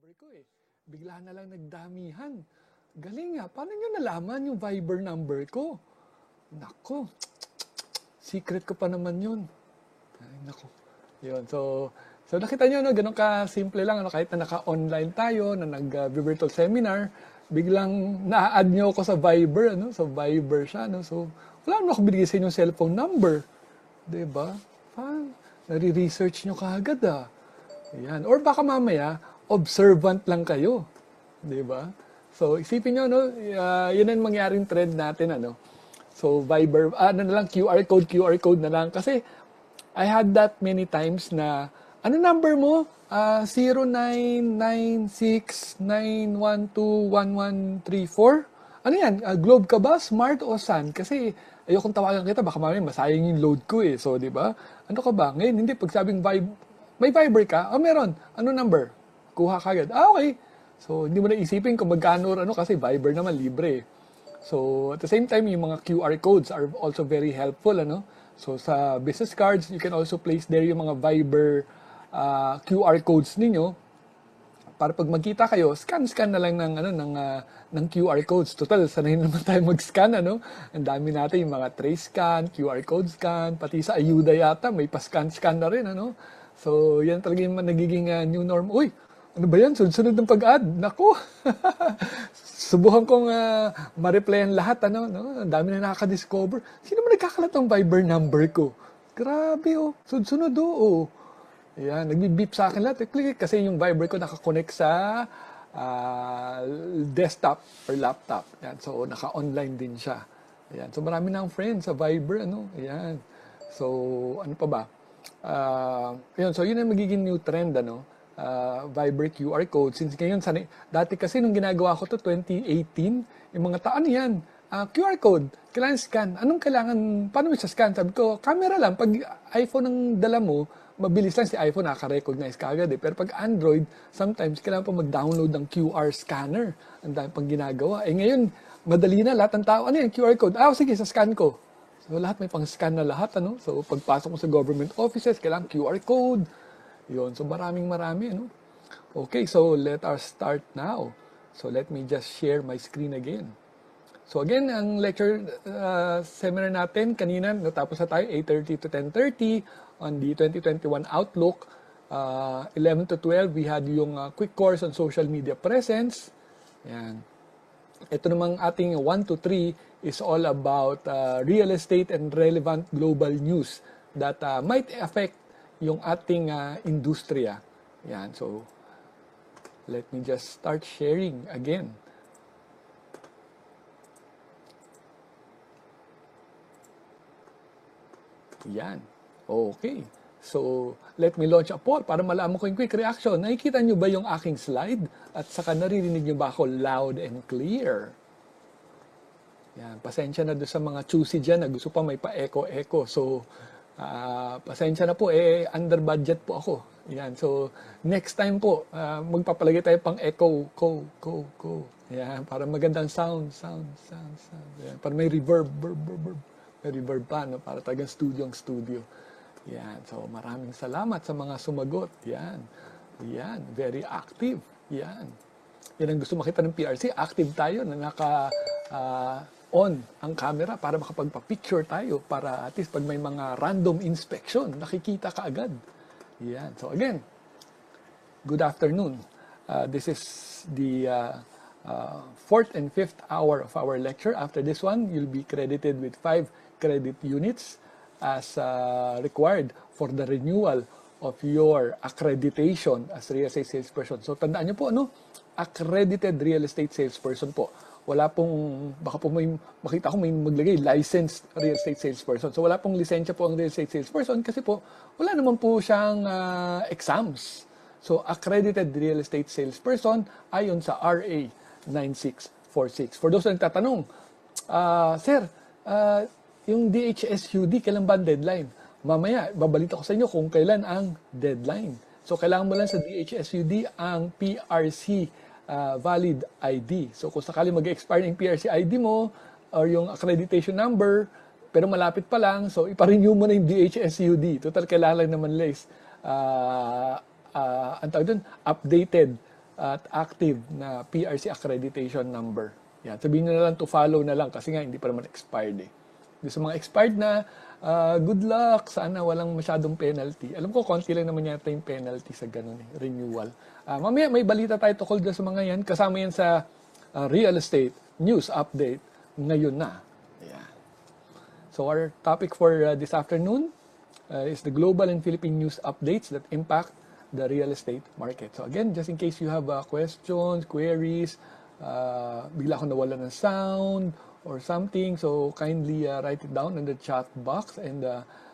Viber ko eh. Bigla na lang nagdamihan. Galing nga. Paano nyo nalaman yung Viber number ko? Nako. Secret ko pa naman yun. Ay, nako. Yun. So nakita nyo, no, ganun ka-simple lang. Ano, kahit na naka-online tayo, na nag-virtual seminar, biglang na-add nyo ako sa Viber. Ano? So, Viber siya. No? So, wala naman ako binigay sa inyong cellphone number. Diba? Nare-research nyo kaagad ah. Yan. Or baka mamaya, observant lang kayo. Diba? So, isipin nyo, no? Yun ang mangyaring trend natin, ano? So, Viber, na lang, QR code na lang. Kasi, I had that many times na, ano number mo? 0996-912-1134? Ano yan? Globe ka ba? Smart o Sun? Kasi, ayokong tawagan kita, baka mamaya masayang yung load ko eh. So, di ba? Ano ka ba? Ngayon, hindi. Pag sabing may Viber ka? Meron. Ano number? Kuha ka agad. Okay. So, hindi mo na isipin kung magkano ano kasi Viber naman libre. So, at the same time, yung mga QR codes are also very helpful, ano? So, sa business cards, you can also place there yung mga Viber QR codes ninyo para pag magkita kayo, scan na lang ng QR codes. Total, sanay naman tayo mag-scan, ano? Ang dami natin yung mga trace scan, QR code scan, pati sa ayuda yata, may pa-scan na rin, ano? So, yan talaga yung nagiging new norm. Uy, ano ba yan? Sunod ng pag-add. Naku! Subukan kong ma-replyan lahat, ano? No? Ang dami na nakaka-discover. Sino ba nagkakalat ng Viber number ko? Grabe, oh. Sunod, oh. Yan, nagbi-beep sa akin lahat. Click, kasi yung Viber ko nakakonect sa desktop or laptop. Yan, so, naka-online din siya. Yan, so, marami na ang friends sa Viber, ano? Yan. So, ano pa ba? Yun, so, yun ang magiging new trend, ano? Viber QR code. Since ngayon, dati kasi nung ginagawa ko to 2018, yung mga ano yan? QR code. Kailangan scan. Anong kailangan? Paano mo scan? Sabi ko, camera lang. Pag iPhone ang dala mo, mabilis lang si iPhone, nakaka-recognize ka agad eh. Pero pag Android, sometimes kailangan pa mag-download ng QR scanner. Ang dami pang ginagawa. Eh ngayon, madali na lahat ng tao. Ano yan? QR code. Sige, sa scan ko. So lahat may pang-scan na lahat. Ano? So pagpasok ko sa government offices, kailangan QR code. Yun. So marami. Ano? Okay, so let us start now. So let me just share my screen again. So again, ang lecture seminar natin kanina, natapos na tayo 8:30 to 10:30 on the 2021 Outlook. 11 to 12, we had yung quick course on social media presence. Yan. Ito namang ating 1 to 3 is all about real estate and relevant global news that might affect yung ating industriya. Yan. So, let me just start sharing again. Yan. Okay. So, let me launch a poll para malaman ko yung quick reaction. Nakikita nyo ba yung aking slide? At saka naririnig nyo ba ako loud and clear? Yan. Pasensya na doon sa mga choosy dyan na gusto pa may pa-echo-echo. So, pasensya na po. Under budget po ako. Yan. So, next time po, magpapalagay tayo pang echo, ko. Yan. Para magandang sound. Yan. Para may reverb, may reverb pa, no? Para talagang studio. Yan. So, maraming salamat sa mga sumagot. Yan. Very active. Yan ang gusto makita ng PRC. Active tayo na naka-on ang camera para makapagpa-picture tayo para at least pag may mga random inspection, nakikita ka agad. Yan. So, again, good afternoon. This is the 4th and 5th hour of our lecture. After this one, you'll be credited with 5 credit units as required for the renewal of your accreditation as real estate salesperson. So, tandaan nyo po, accredited real estate salesperson po. Wala pong, baka po may makita ko may maglagay, licensed real estate salesperson. So, wala pong lisensya po ang real estate salesperson kasi po, wala naman po siyang exams. So, accredited real estate salesperson ayon sa RA 9646. For those na nagtatanong, Sir, yung DHSUD, kailan ba ang deadline? Mamaya, babalita ko sa inyo kung kailan ang deadline. So, kailangan mo lang sa DHSUD ang PRC valid ID. So, kung sakali mag-expire yung PRC ID mo or yung accreditation number, pero malapit pa lang, so ipa-renew mo na yung DHSUD. Total, kailangan lang naman, ang tawag dun, updated at active na PRC accreditation number. Yan, sabihin nyo na lang to follow na lang kasi nga hindi pa naman expired eh. Sa mga expired na, good luck, sana walang masyadong penalty. Alam ko, konti lang naman yata yung penalty sa ganun eh, renewal. Mamaya may balita tayo tukol sa mga yan, kasama yan sa real estate news update ngayon na. Ayan. So our topic for this afternoon is the global and Philippine news updates that impact the real estate market. So again, just in case you have questions, queries, bigla ako nawala ng sound or something, so kindly write it down in the chat box and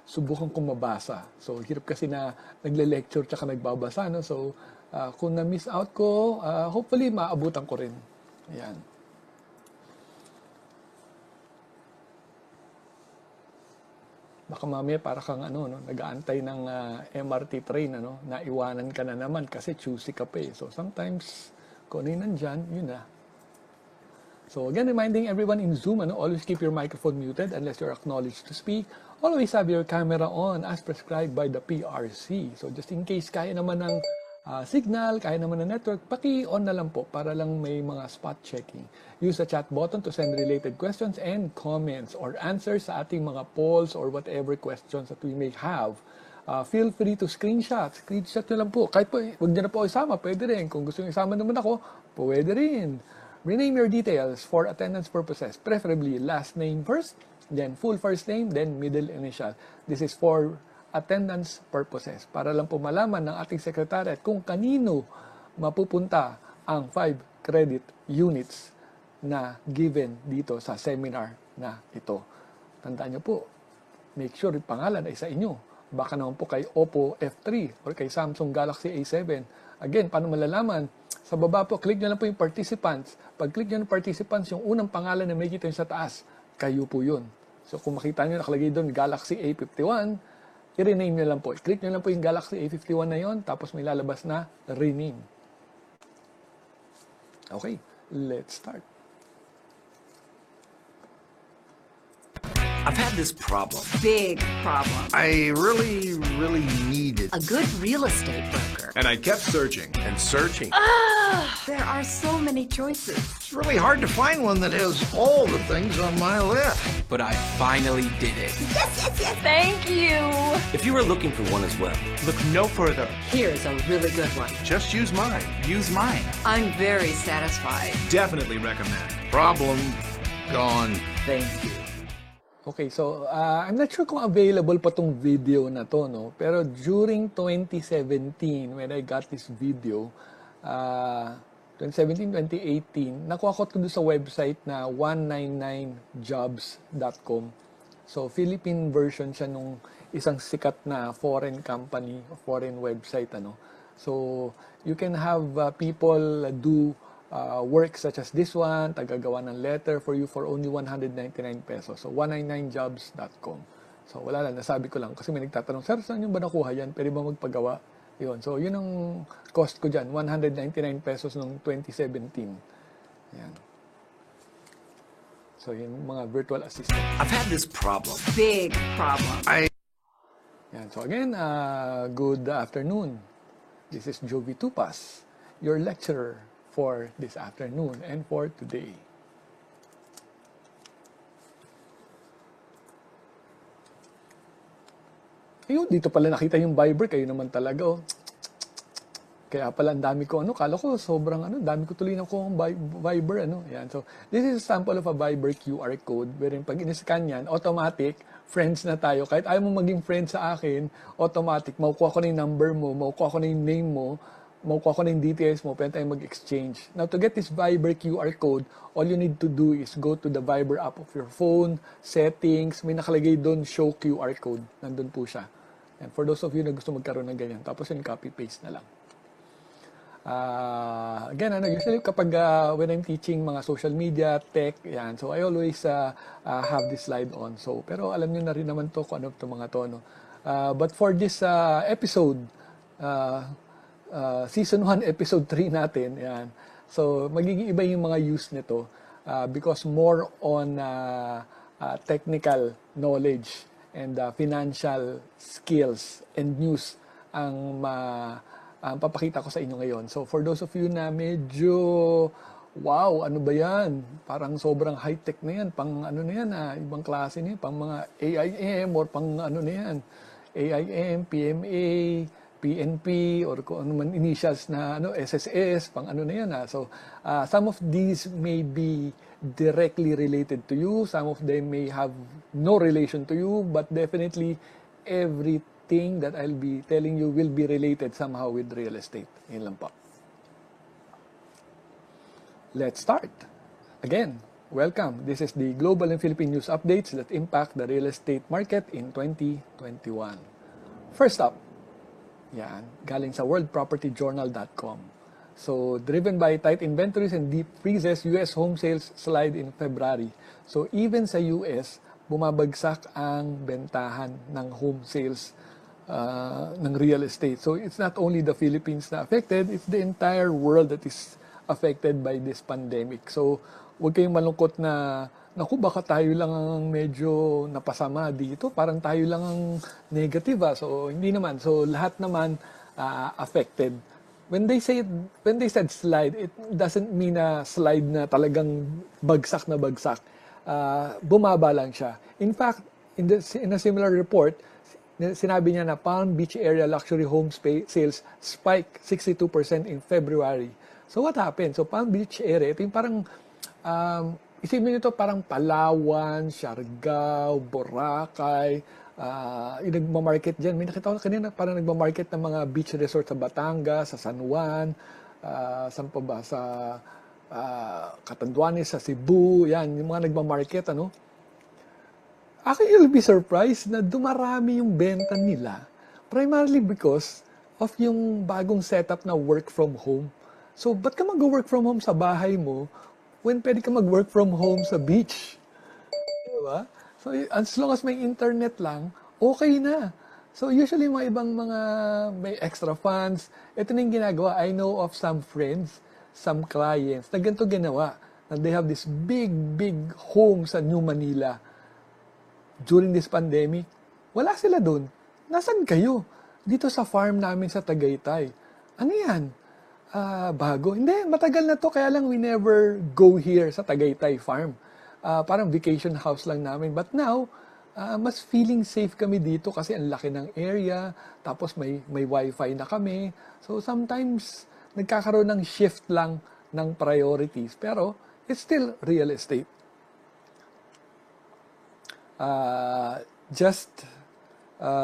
subukan kong mabasa. So hirap kasi na nagle-lecture tsaka nagbabasa, no? So kung na-miss out ko, hopefully maabutan ko rin. Ayan. Baka mamaya para kang nag-aantay ng MRT train, naiwanan ka na naman kasi choosy ka pa eh. So sometimes, kung ano yung nandyan, yun na. So again, reminding everyone in Zoom, always keep your microphone muted unless you're acknowledged to speak. Always have your camera on as prescribed by the PRC. So just in case kaya naman ng signal, kaya naman ng network, paki-on na lang po para lang may mga spot checking. Use the chat button to send related questions and comments or answers sa ating mga polls or whatever questions that we may have. Feel free to screenshot. Screenshot nyo lang po. Kahit po, huwag nyo na po isama, pwede rin. Kung gusto nyo isama naman ako, pwede rin. Rename your details for attendance purposes. Preferably last name first, then full first name, then middle initial. This is for attendance purposes. Para lang po malaman ng ating secretary kung kanino mapupunta ang 5 credit units na given dito sa seminar na ito. Tandaan nyo po, make sure yung pangalan ay sa inyo. Baka naman po kay Oppo F3 or kay Samsung Galaxy A7. Again, paano malalaman? Sa baba po, click nyo lang po yung participants. Pag click nyo ng participants, yung unang pangalan na may kita sa taas, kayo po yun. So kung makita nyo nakalagay doon Galaxy A51, i-rename nyo lang po. I-click nyo lang po yung Galaxy A51 na yon, tapos may lalabas na rename. Okay, let's start. I've had this problem. Big problem. I really needed A good real estate broker. And I kept searching and searching. There are so many choices. It's really hard to find one that has all the things on my list. But I finally did it. Yes, yes, yes. Thank you. If you are looking for one as well, look no further. Here's a really good one. Just use mine. Use mine. I'm very satisfied. Definitely recommend. Problem gone. Thank you. Okay, so I'm not sure kung available pa tong video na to, no? Pero during 2017, when I got this video, 2017, 2018, nakuha ko ito sa website na 199jobs.com. So, Philippine version siya nung isang sikat na foreign company, foreign website, So, you can have people do work such as this one, tagagawa ng letter for you for only 199 pesos. So, 199jobs.com. So, wala lang, nasabi ko lang. Kasi may nagtatanong, sir, saan yung ba nakuha yan? Pwede ba magpagawa? Yun. So, yun ang cost ko dyan. 199 pesos noong 2017. Yan. So, yun mga virtual assistant. I've had this problem. Big problem. Yan. So, again, good afternoon. This is Jovi Tupas, your lecturer for this afternoon and for today. Ayun, dito pala nakita yung Viber, kayo naman talaga, oh. Kaya pala ang dami ko, kala ko sobrang, dami ko tuloy na ko Viber, yan. So, this is a sample of a Viber QR code, wherein pag in-scan yan, automatic, friends na tayo. Kahit ayaw mo maging friend sa akin, automatic, makukuha ko na yung number mo, makukuha ko na yung name mo, makukuha ko na yung details mo, pwede tayo mag-exchange. Now, to get this Viber QR code, all you need to do is go to the Viber app of your phone, settings, may nakalagay doon, show QR code. Nandun po siya. And for those of you na gusto magkaroon ng ganyan, tapos yun, copy-paste na lang. Again, usually kapag when I'm teaching mga social media, tech, yan, so I always have this slide on. So, pero alam niyo na rin naman to kung ano to mga to, but for this episode, Season 1, Episode 3 natin. Yan. So, magiging iba yung mga use nito because more on technical knowledge and financial skills and news ang papakita ko sa inyo ngayon. So for those of you na medyo, wow, ano ba yan? Parang sobrang high-tech na yan. Pang ano na yan, ibang klase na yan. Pang mga AIM or pang ano na yan. AIM, PMA, PNP, or kung ano man initials na SSS, pang ano na yan. So some of these may be directly related to you. Some of them may have no relation to you, but definitely everything that I'll be telling you will be related somehow with real estate. Yun lang po. Let's start. Again, welcome. This is the global and Philippine news updates that impact the real estate market in 2021. First up, yan, galing sa worldpropertyjournal.com. So, driven by tight inventories and deep freezes, U.S. home sales slide in February. So, even sa U.S., bumabagsak ang bentahan ng home sales ng real estate. So, it's not only the Philippines na affected, it's the entire world that is affected by this pandemic. So, huwag kayong malungkot na, naku, baka tayo lang ang medyo napasama dito. Parang tayo lang ang negative. So, hindi naman. So, lahat naman affected. When they said slide, it doesn't mean a slide na talagang bagsak na bagsak. Bumaba lang siya. In fact, in a similar report, sinabi niya na Palm Beach area luxury home sales spike 62% in February. So what happened? So Palm Beach area, ito yung parang, isipin nito parang Palawan, Siargao, Boracay, yung nagmamarket dyan. May nakita ko kanina parang nagmamarket ng mga beach resort sa Batangas, sa San Juan, saan pa ba, sa Catanduanes, sa Cebu, yan, yung mga nagmamarket, ano. Actually, you'll be surprised na dumarami yung benta nila. Primarily because of yung bagong setup na work from home. So, ba't ka mag-work from home sa bahay mo when pwede ka mag-work from home sa beach? Diba? So, as long as may internet lang, okay na. So, usually mga ibang mga may extra funds, ito na yung ginagawa. I know of some friends, some clients, na ganito ginawa. Na they have this big home sa New Manila during this pandemic. Wala sila dun. Nasaan kayo? Dito sa farm namin sa Tagaytay. Ano yan? Bago? Hindi, matagal na to. Kaya lang we never go here sa Tagaytay farm. Parang vacation house lang namin. But now, mas feeling safe kami dito kasi ang laki ng area, tapos may wifi na kami. So sometimes, nagkakaroon ng shift lang ng priorities. Pero, it's still real estate.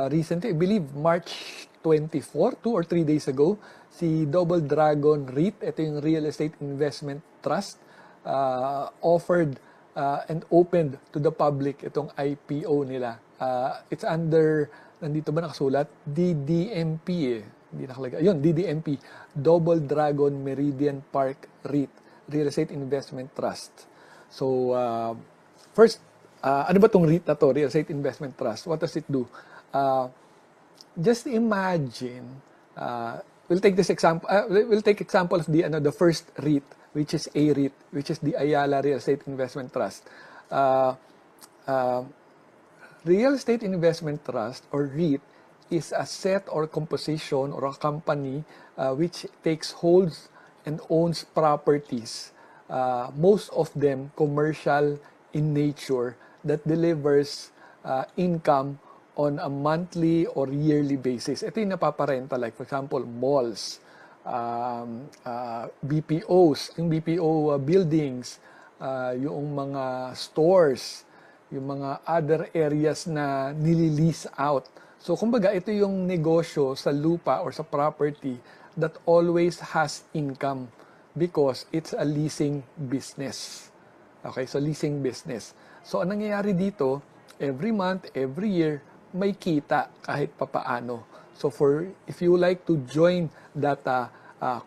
Recently, I believe March 24, 2 or 3 days ago, si Double Dragon REIT, ito yung Real Estate Investment Trust, offered and opened to the public itong IPO nila. It's under, nandito ba nakasulat? DDMP eh. Hindi nakalagay. Yun, DDMP. Double Dragon Meridian Park REIT. Real Estate Investment Trust. So, first, ano ba itong REIT na to? Real Estate Investment Trust. What does it do? Just imagine, we'll take example of the first REIT, which is AREIT, which is the Ayala Real Estate Investment Trust. Real Estate Investment Trust, or REIT, is a set or composition or a company which holds and owns properties, most of them commercial in nature, that delivers income on a monthly or yearly basis. Ito yung napaparenta, like for example, malls, BPOs, yung BPO buildings, yung mga stores, yung mga other areas na nililease out. So, kumbaga, ito yung negosyo sa lupa or sa property that always has income because it's a leasing business. Okay, so leasing business. So, ang nangyayari dito, every month, every year, may kita kahit papaano. So, if you like to join that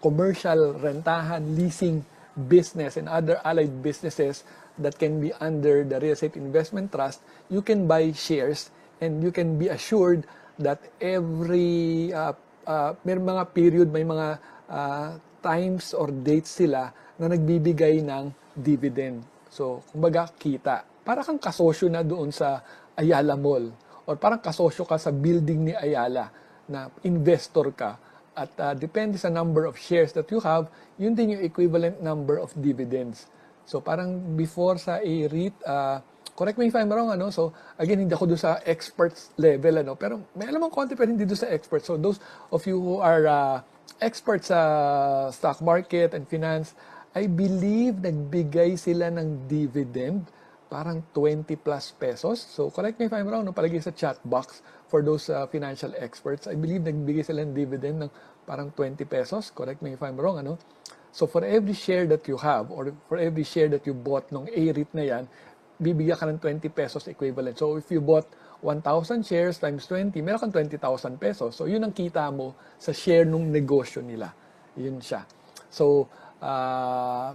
commercial rentahan, leasing business and other allied businesses that can be under the Real Estate Investment Trust, you can buy shares and you can be assured that every may mga period, may mga times or dates sila na nagbibigay ng dividend. So, kumbaga, kita. Para kang kasosyo na doon sa Ayala Mall or parang kasosyo ka sa building ni Ayala na investor ka At depende sa number of shares that you have, yun din yung equivalent number of dividends. So parang before sa A-REIT, correct me if I'm wrong, so again, hindi ako doon sa experts level, pero may alam ang konti pero hindi doon sa experts. So those of you who are experts sa stock market and finance, I believe nagbigay sila ng dividend parang 20 plus pesos. So correct me if I'm wrong, palagay sa chat box for those financial experts. I believe nagbigay sila ng dividend ng parang 20 pesos. Correct me if I'm wrong, So for every share that you have or for every share that you bought nung A-REIT na yan, bibigyan ka ng 20 pesos equivalent. So if you bought 1,000 shares times 20, meron kang 20,000 pesos. So yun ang kita mo sa share nung negosyo nila. Yun siya. So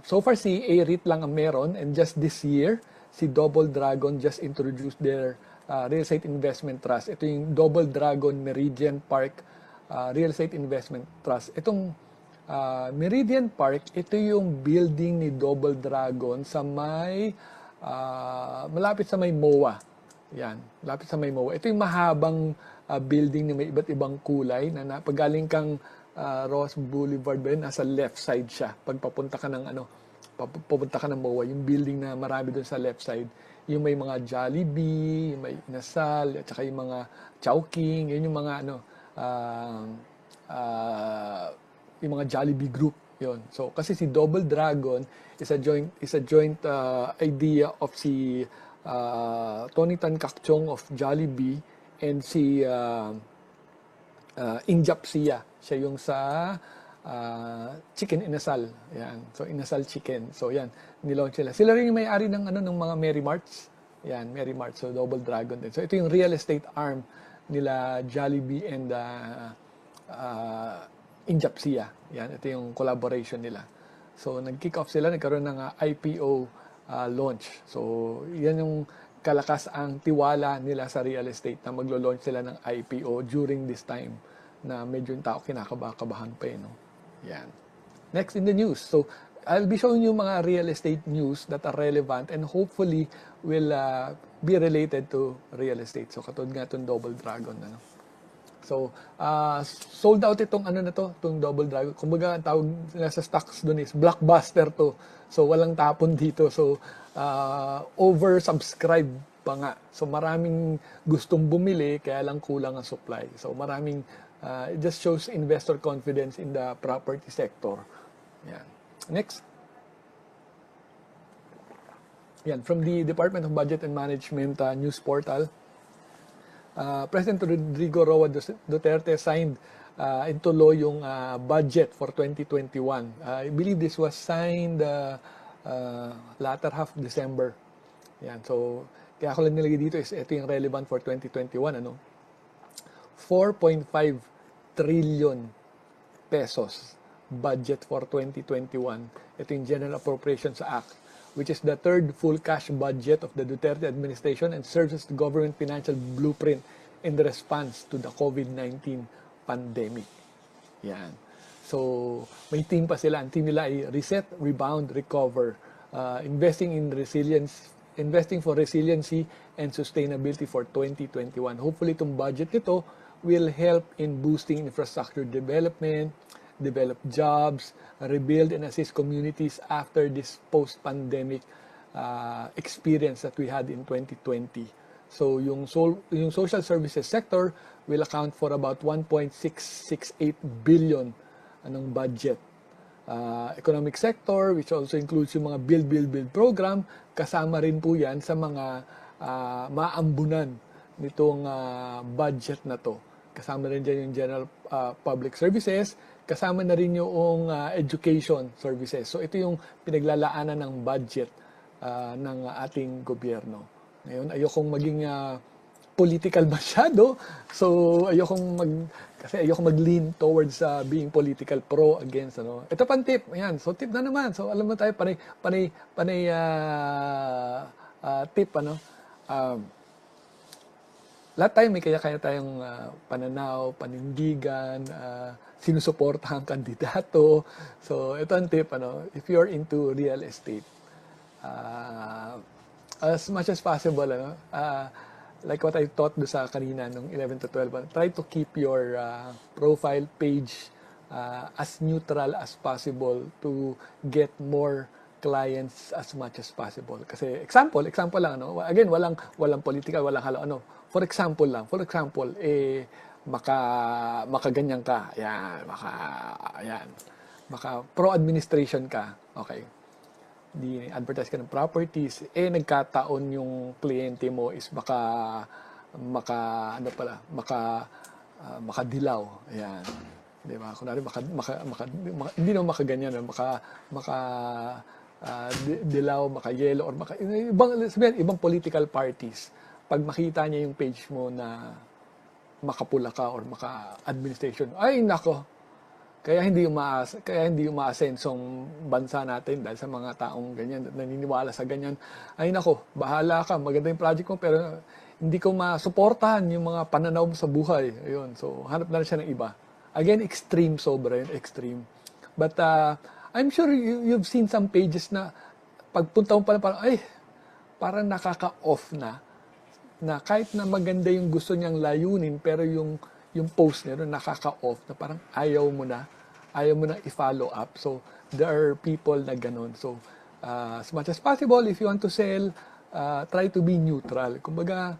so far si A-REIT lang ang meron, and just this year, si Double Dragon just introduced their real estate investment trust. Ito yung Double Dragon Meridian Park Real Estate Investment Trust. Itong Meridian Park, ito yung building ni Double Dragon sa may malapit sa may MOA. Yan, malapit sa may MOA. Ito yung mahabang building na may iba't ibang kulay na pagaling kang Ross Boulevard ba yun? Nasa left side siya. Pag papunta ka ng pupunta ka ng MOA, yung building na marami doon sa left side, yung may mga Jollibee, yung may Inasal, at saka yung mga Chowking, yun yung mga yung mga Jollibee group, yun. So kasi si Double Dragon is a joint idea of si Tony Tan Kak Chong of Jollibee and si Injap Sia. Siya yung sa Chicken Inasal. Yan. So Inasal Chicken. So yan, nilaunch sila. Sila rin yung may-ari ng ng mga Mary Marts. Yan, Mary Marts. So Double Dragon din. So ito yung real estate arm nila Jollibee and Injap Sia. Yan, ito yung collaboration nila. So nag-kick off sila, nagkaroon ng IPO launch. So yan yung kalakas ang tiwala nila sa real estate na maglo-launch sila ng IPO during this time na medyo yung tao kinakabahan pa Yan. Next in the news. So, I'll be showing you mga real estate news that are relevant and hopefully will be related to real estate. So, katulad nga itong Double Dragon. So, sold out itong itong Double Dragon. Kumbaga, ang tawag nila sa stocks doon is blockbuster to. So, walang tapon dito. So, oversubscribed pa nga. So, maraming gustong bumili, kaya lang kulang ang supply. So, maraming it just shows investor confidence in the property sector. Yan. Next. Yan, from the Department of Budget and Management news portal, President Rodrigo Roa Duterte signed into law yung budget for 2021. I believe this was signed latter half December. Yan, so kaya ako lang nilagay dito is ito yung relevant for 2021. 4.5 trillion pesos budget for 2021. Ito yung General Appropriations Act, which is the third full cash budget of the Duterte administration and serves as the government financial blueprint in the response to the COVID-19 pandemic. Yan. So, may team pa sila. Ang team nila ay Reset, Rebound, Recover, investing for resiliency and sustainability for 2021. Hopefully, itong budget nito will help in boosting infrastructure development, develop jobs, rebuild and assist communities after this post-pandemic experience that we had in 2020. So yung social services sector will account for about 1.668 billion budget. Economic sector, which also includes yung mga build program, kasama rin po yan sa mga maambunan nitong budget na to. Kasama rin dyan yung general public services, kasama na rin yung education services. So ito yung pinaglalaanan ng budget ng ating gobyerno. Ngayon, ayokong maging political masyado. So kasi ayokong mag-lean towards being political pro against Ito pang tip. Ayan. So tip na naman. So alam mo tayo panay tip lahat tayo may kaya-kaya tayong pananaw, panindigan, sinusuportahang kandidato. So, ito ang tip, if you're into real estate, as much as possible, like what I taught do sa kanina nung 11 to 12, try to keep your profile page as neutral as possible to get more clients as much as possible. Kasi example lang, ano? Again, walang political, walang halo, ano. For example, makaganyan ka. Ayan. Maka pro-administration ka. Okay. Advertise ka ng properties, nagkataon yung kliyente mo is makadilaw. Ayan. Di ba? Kunwari, hindi naman makaganyan, dilaw, maka-yellow, or ibang political parties. Pag makita niya yung page mo na makapula ka or maka-administration, ay nako, kaya hindi umaasensong bansa natin dahil sa mga taong ganyan, naniniwala sa ganyan. Ay nako, bahala ka, maganda yung project mo, pero hindi ko masuportahan yung mga pananaw mo sa buhay. Ayun, so hanap na siya ng iba. Again, extreme, sobra yun, extreme. But I'm sure you've seen some pages na pagpunta mo pala parang nakaka-off na kahit na maganda yung gusto niyang layunin, pero yung post niya nakaka-off na parang ayaw mo na i-follow up. So there are people na ganun. So as much as possible, if you want to sell, try to be neutral. Kumbaga,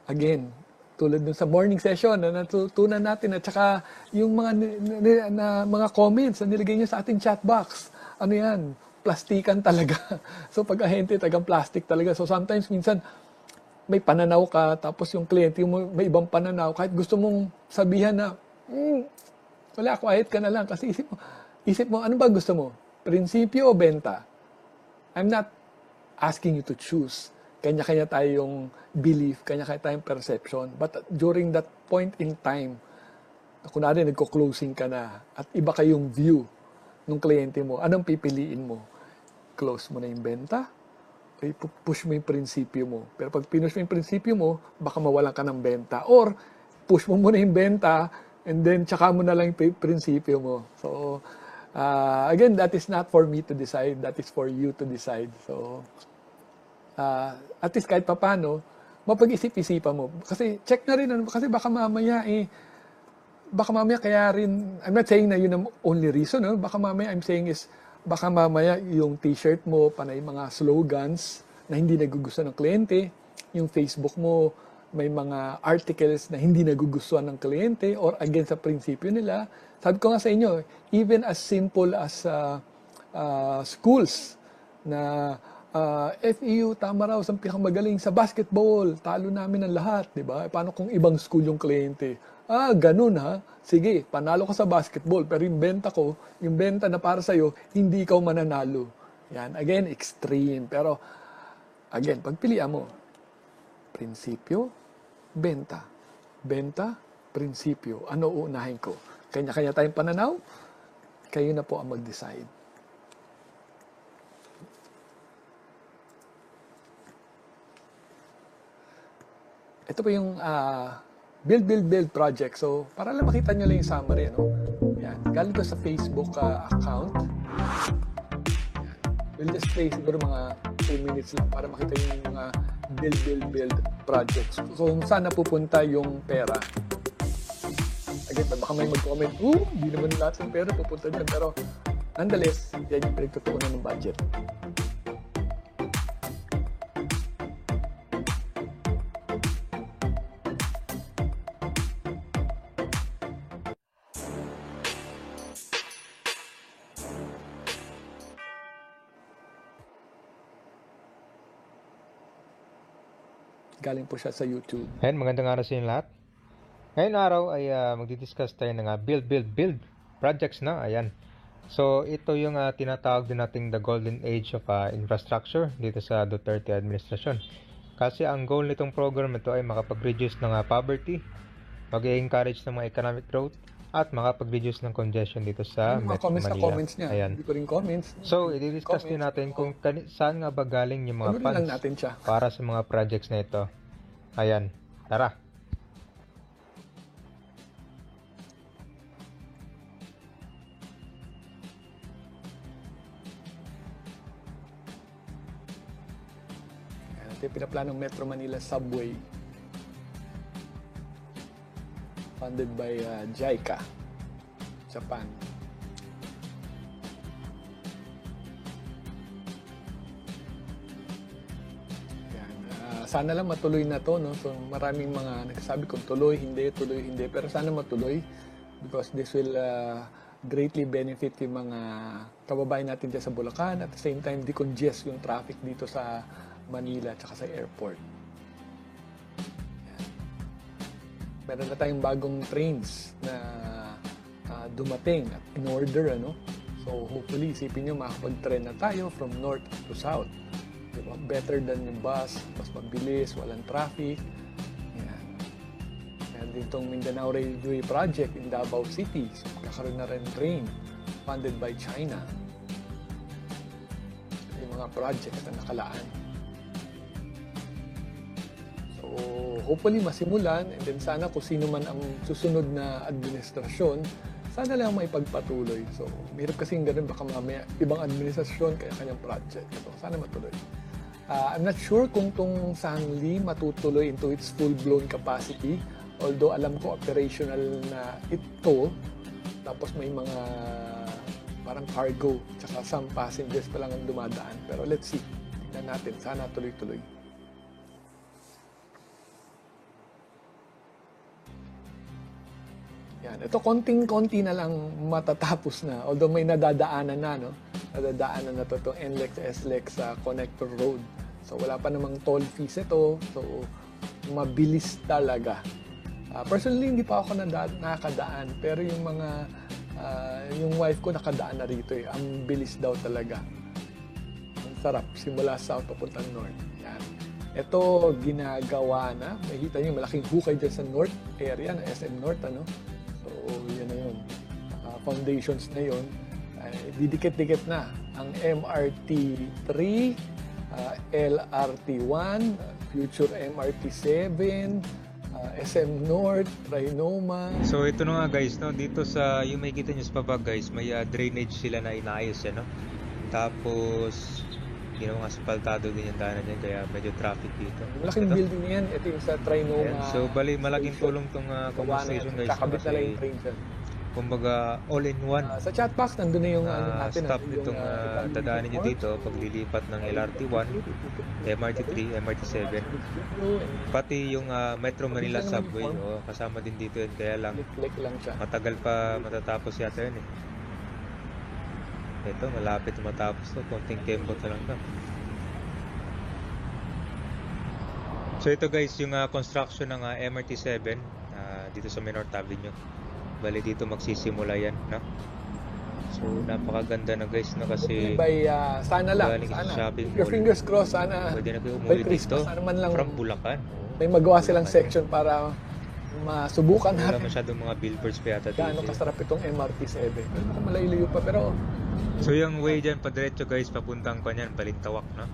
again, tulad dun sa morning session na natutunan natin, at saka yung mga comments na nilagay niyo sa ating chat box, ano yan, plastikan talaga. So pag ahente, tagang plastic talaga. So sometimes, minsan, may pananaw ka, tapos yung kliyente mo may ibang pananaw, kahit gusto mong sabihan na, wala, quiet ka na lang, kasi isip mo, ano ba gusto mo? Prinsipyo o benta? I'm not asking you to choose. Kanya-kanya tayong belief, kanya-kanya tayong perception. But during that point in time, kunwari nagko-closing ka na, at iba kayong view ng kliyente mo, anong pipiliin mo? Close mo na yung benta? O push mo yung prinsipyo mo? Pero pag pinush mo yung prinsipyo mo, baka mawalan ka ng benta. Or, push mo muna yung benta, and then tsaka mo na lang yung prinsipyo mo. So, again, that is not for me to decide. That is for you to decide. So, at least kahit papano, mapag-isip-isipan mo. Kasi check na rin, kasi baka mamaya kaya rin, I'm not saying na yun ang only reason, no? Baka mamaya, I'm saying is, baka mamaya yung t-shirt mo, panay mga slogans na hindi nagugustuhan ng kliyente, yung Facebook mo, may mga articles na hindi nagugustuhan ng kliyente or against sa prinsipyo nila. Sabi ko nga sa inyo, even as simple as schools na FEU, tama raw, ang pinakamagaling sa basketball, talo namin ang lahat, di ba? Paano kung ibang school yung kliyente? Ganun ha? Sige, panalo ka sa basketball, pero yung benta na para sa'yo, hindi ikaw mananalo. Yan, again, extreme. Pero, again, pagpilian mo, prinsipyo, benta. Benta, prinsipyo. Ano uunahin ko? Kanya-kanya tayong pananaw, kayo na po ang mag-decide. Ito po yung build project. So, para lang makita nyo lang yung summary. Ano? Yan. Galing ko sa Facebook account. Yan. We'll just play siguro mga 2 minutes lang para makita yung mga build projects. So, kung saan napupunta yung pera. Again, baka may mag-comment, hindi naman lahat ng pera pupunta dyan. Pero, nonetheless, yan yung pinagtutuunan ng budget. Galing po siya sa YouTube. Ayan, magandang araw sa inyo lahat. Ngayong araw ay magdi-discuss tayo ng build projects na. Ayan. So, ito yung tinatawag din nating the golden age of infrastructure dito sa Duterte administration. Kasi ang goal nitong program ito ay makapag-reduce ng poverty, mag-encourage ng mga economic growth, at makapag-reduce ng congestion dito sa Metro Manila. Comments niya. Ayan. Hindi ko rin comments. So, i-discuss din natin kung saan nga ba galing yung mga funds para sa mga projects na ito. Ayan. Tara. Ito yung pinaplanong Metro Manila Subway. Funded by JICA, Japan. Sana lang matuloy na to, no? So maraming mga nagsasabi kung tuloy, hindi, pero sana matuloy because this will greatly benefit yung mga kababayan natin dyan sa Bulacan, at the same time decongest yung traffic dito sa Manila at saka sa airport. Meron na tayong bagong trains na dumating at in order, ano? So hopefully isipin nyo makapag-train na tayo from north to south. Diba? Better than yung bus, mas mabilis, walang traffic. Yan. Meron din itong Mindanao Railway Project in Davao City. So, kakaroon na rin train funded by China. Yung mga projects na nakalaan. So, hopefully masimulan, and then sana kung sino man ang susunod na administrasyon, sana lang may pagpatuloy. So, mahirap kasing ganun, baka mamaya ibang administrasyon kaya kanyang project. So, sana matuloy. I'm not sure kung tong Sangli matutuloy into its full-blown capacity. Although alam ko operational na ito, tapos may mga parang cargo, tsaka some passengers pa lang ang dumadaan. Pero let's see. Tignan natin. Sana tuloy-tuloy. Yan. Ito, konting-konti na lang matatapos na. Although may nadadaanan na, no? Nadadaanan na to NLEX, SLEX sa Connector Road. So, wala pa namang toll fees ito. So, mabilis talaga. Personally, hindi pa ako nakakadaan. Pero yung mga, yung wife ko nakadaan na rito eh. Ang bilis daw talaga. Ang sarap. Simula south papuntang north. Yan. Ito, ginagawa na. Makikita nyo, malaking hukay dyan sa north area, na SM North, ano? So, yan na yun. Foundations na yun. Didikit-dikit na ang MRT 3, LRT 1, future MRT 7, SM North, Trinoma. So ito na nga guys, no? Dito sa yung makikita nyo sa baba guys, may drainage sila na inaayos yan, no? Tapos ginawang aspaltado din yung daanan yan, kaya medyo traffic dito. Malaking building yan. Ito yung sa Trinoma. Ayan. So bali malaking tulong tong conversation guys. Kakabit na lang yung train dyan. Kumbaga all-in-one. Sa chat box, nandun na yung natin. Stop itong dadaanin nyo dito paglilipat ng LRT1, MRT3, MRT7. Pati yung Metro Manila Subway, kasama din dito yun. Kaya lang, matagal pa matatapos yata yun eh. Ito, malapit matapos to. Konting kembot na lang to. So ito guys, yung construction ng MRT7 dito sa North Avenue. Bali dito magsisimula yan, no? So napakaganda na guys, no? Kasi sana lang, sana. Your fingers crossed, sana pwede na kayo umuwi dito from Bulacan. May magawa silang section para masubukan natin. Wala masyadong mga billboards pa yata dito. Gaano kasarap itong MRT7. Malayo pa, pero so yung way dyan, padiretso guys, papuntang kanyan, Balintawak, no?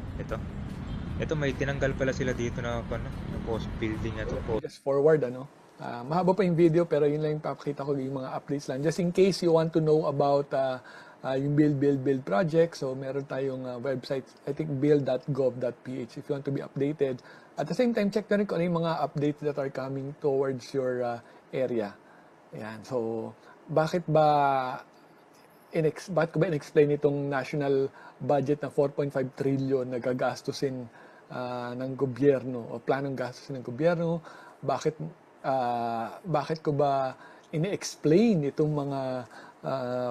Ito may tinanggal pala sila dito na post building na to. Just forward, ano? Mahaba pa yung video, pero yun lang yung papakita ko, yung mga updates lang. Just in case you want to know about yung build project, so meron tayong website, I think build.gov.ph if you want to be updated. At the same time, check na rin kung ano yung mga updates that are coming towards your area. Ayan, so bakit ko ba in-explain itong national budget na 4.5 trillion na gagastusin ng gobyerno o planong gastusin ng gobyerno? Bakit ko ba ini-explain itong mga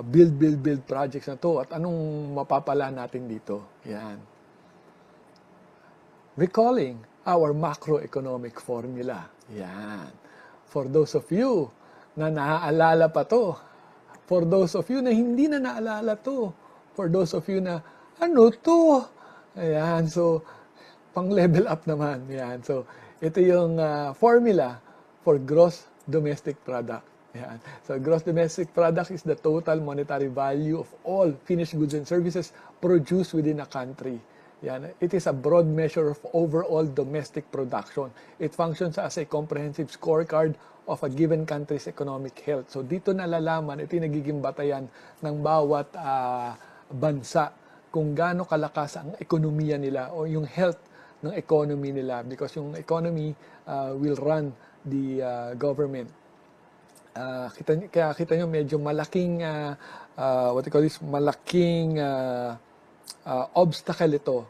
build projects na to at anong mapapala natin dito? Yan. Recalling our macroeconomic formula. Yan. For those of you na naaalala pa to, for those of you na hindi na naalala to, for those of you na ano to? Ayan. So, pang level up naman. Yan. So, ito yung formula for gross domestic product. Yan. So, gross domestic product is the total monetary value of all finished goods and services produced within a country. Yan. It is a broad measure of overall domestic production. It functions as a comprehensive scorecard of a given country's economic health. So, dito nalalaman, ito yung nagiging batayan ng bawat bansa kung gaano kalakas ang ekonomiya nila o yung health ng economy nila, because yung economy will run the government. Kaya kita nyo medyo malaking malaking obstacle ito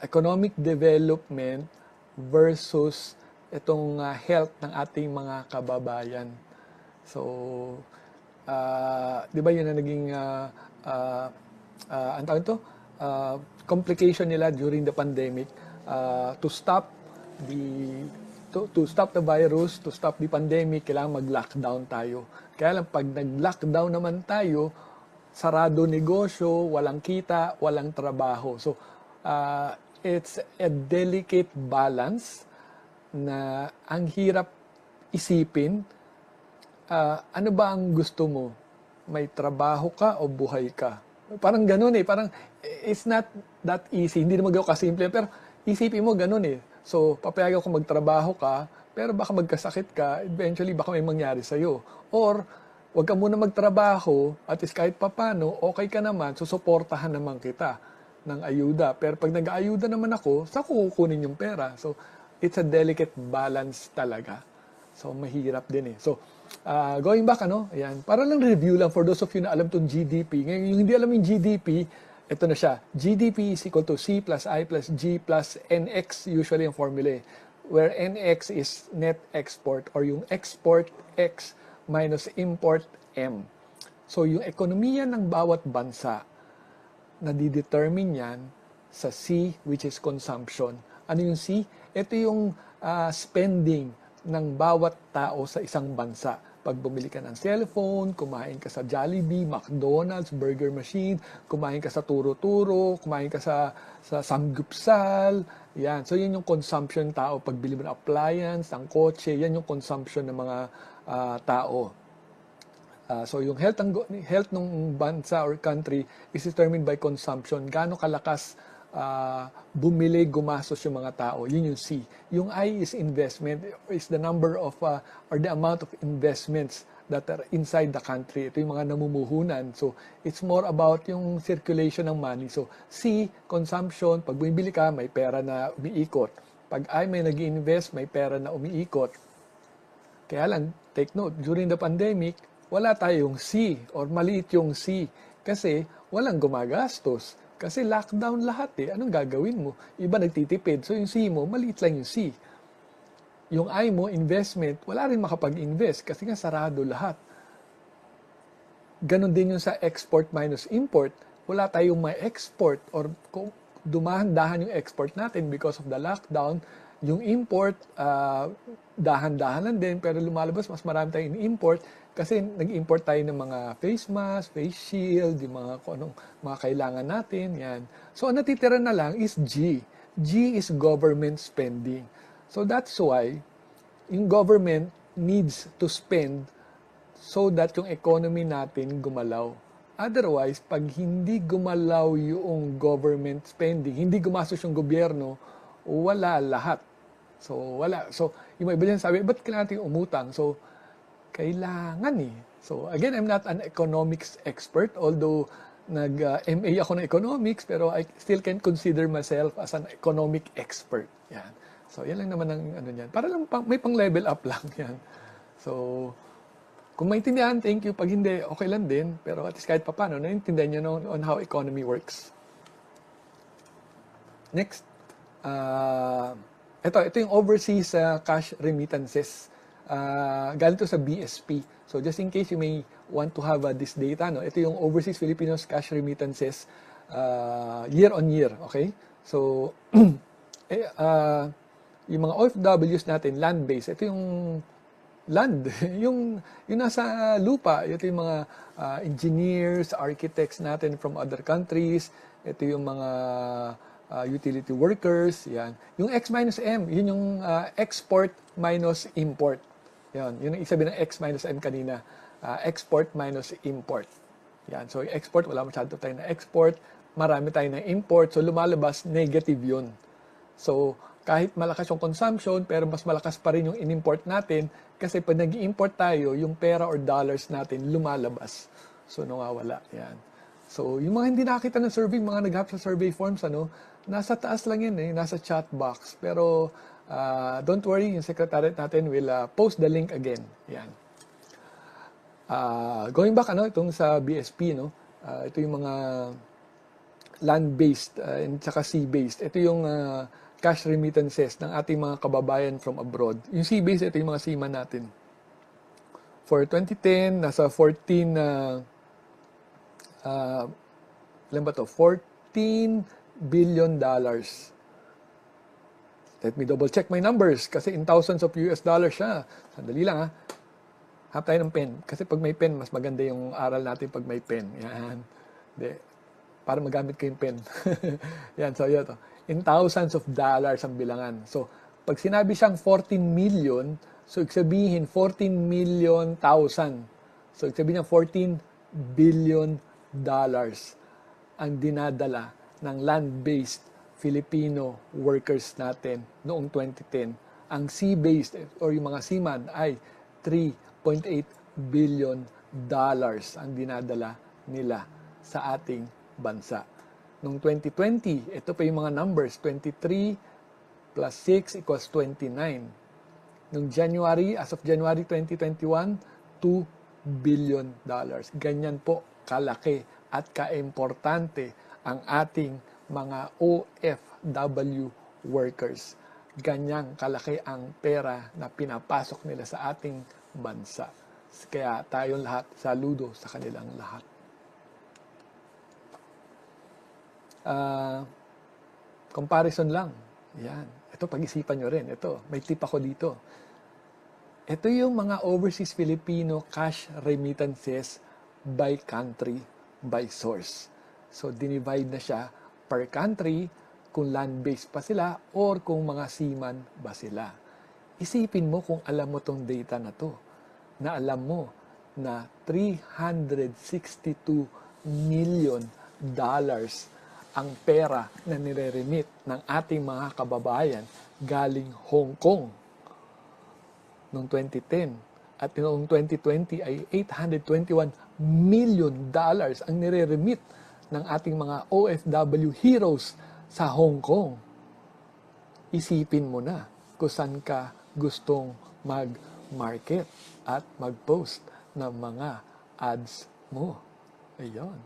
economic development versus itong health ng ating mga kababayan. So, di ba yun na naging ang tawag ito? Complication nila during the pandemic to stop the virus, to stop the pandemic, kailangan mag-lockdown tayo. Kaya lang pag nag-lockdown naman tayo, sarado negosyo, walang kita, walang trabaho. So, it's a delicate balance na ang hirap isipin. Ano ba ang gusto mo? May trabaho ka o buhay ka? Parang ganun eh. Parang it's not that easy. Hindi naman gawin kasimple. Pero isipin mo ganun eh. So, papayagan ko magtrabaho ka, pero baka magkasakit ka, eventually baka may mangyari sa'yo. Or, wag ka muna magtrabaho, at least kahit papano, okay ka naman, susuportahan naman kita ng ayuda. Pero pag nag-aayuda naman ako, saan ko kukunin yung pera? So, it's a delicate balance talaga. So, mahirap din eh. So, going back, ayan, para lang review lang for those of you na alam itong GDP. Ngayon, yung hindi alam yung GDP, ito na siya. GDP is equal to C plus I plus G plus NX, usually yung formula where NX is net export or yung export X minus import M. So, yung ekonomiya ng bawat bansa, nadidetermine yan sa C, which is consumption. Ano yung C? Ito yung spending ng bawat tao sa isang bansa. Pag bumili ka ng cellphone, kumain ka sa Jollibee, McDonald's, Burger Machine, kumain ka sa Turo-Turo, kumain ka sa Samgyeopsal, yan. So, yun yung consumption tao. Pag bili mo ng appliance, ng kotse, yan yung consumption ng mga tao. So, yung health ng bansa or country is determined by consumption. Gaano kalakas bumili, gumastos yung mga tao. Yun yung C. Yung I is investment, is the number of, or the amount of investments that are inside the country. Ito yung mga namumuhunan. So, it's more about yung circulation ng money. So, C, consumption. Pag bumibili ka, may pera na umiikot. Pag I, may nag-invest, may pera na umiikot. Kaya lang, take note, during the pandemic, wala tayong C or maliit yung C kasi walang gumagastos. Kasi lockdown lahat eh. Anong gagawin mo? Iba nagtitipid. So yung C mo, maliit lang yung C. Yung I mo, investment, wala rin makapag-invest kasi nga sarado lahat. Ganon din yung sa export minus import. Wala tayong may export or dumahan-dahan yung export natin because of the lockdown. Yung import, dahan-dahan lang din pero lumalabas mas marami tayong import kasi nag-import tayo ng mga face mask, face shield, yung mga mga kailangan natin, yan. So, ang natitira na lang is G. G is government spending. So, that's why yung government needs to spend so that yung economy natin gumalaw. Otherwise, pag hindi gumalaw yung government spending, hindi gumastos yung gobyerno, wala lahat. So, wala. So, yung iba dyan sabi, ba't kailangan natin umutang? So, kailangan eh. So, again, I'm not an economics expert, although nag-MA ako ng economics, pero I still can consider myself as an economic expert. Yan. So, yan lang naman ang niyan. Para lang may pang-level up lang yan. So, kung maintindihan, thank you. Pag hindi, okay lang din. Pero at least kahit paano, naintindihan nyo on how economy works. Next. Ito yung overseas cash remittances. Galing to sa BSP. So just in case you may want to have this data, ito yung overseas Filipinos cash remittances year on year, okay? So yung mga OFWs natin, land-based, ito yung land, yung nasa lupa, ito yung mga engineers, architects natin from other countries, ito yung mga utility workers, yan. Yung X minus M, yun yung export minus import. Yan, yun ang isabi ng X minus M kanina. Export minus import. Yan. So, export, wala masyado tayo na export. Marami tayo na import. So, lumalabas, negative yun. So, kahit malakas yung consumption, pero mas malakas pa rin yung in-import natin kasi pag nag-import tayo, yung pera or dollars natin lumalabas. So, nawawala. Yan. So, yung mga hindi nakita ng survey, mga nag-have sa survey forms, nasa taas lang yun nasa chat box. Pero, don't worry, yung secretariat natin will post the link again. Yan. Going back, itong sa BSP, ito yung mga land-based and saka sea-based. Ito yung cash remittances ng ating mga kababayan from abroad. Yung sea-based, ito yung mga seaman natin. For 2010, nasa 14 ilan ba to? $14 billion. Let me double check my numbers kasi in thousands of US dollars siya. Sandali lang ha. Hap tayo ng pen. Kasi pag may pen, mas maganda yung aral natin pag may pen. Yan. De, para magamit ko yung pen. Yan, so yun to. In thousands of dollars ang bilangan. So, pag sinabi siyang 14 million, so sabihin 14 million thousand. So, sabihin niya 14 billion dollars ang dinadala ng land-based Filipino workers natin noong 2010. Ang sea-based or yung mga seaman ay 3.8 billion dollars ang dinadala nila sa ating bansa. Noong 2020, ito pa yung mga numbers, 23 plus 6 equals 29. Noong January, as of January 2021, $2 billion. Ganyan po kalaki at kaimportante ang ating mga OFW workers. Ganyang kalaki ang pera na pinapasok nila sa ating bansa. Kaya tayong lahat, saludo sa kanilang lahat. Comparison lang. Yan. Ito, pag-isipan nyo rin. Ito, may tip ako dito. Ito yung mga overseas Filipino cash remittances by country, by source. So, dinivide na siya per country kung land-based pa sila or kung mga seaman ba sila. Isipin mo kung alam mo tong data na to, na alam mo na $362 million ang pera na nire-remit ng ating mga kababayan galing Hong Kong noong 2010. At noong 2020 ay $821 million ang nire-remit ng ating mga OFW heroes sa Hong Kong. Isipin mo na kung saan ka gustong mag-market at mag-post ng mga ads mo. Ayun.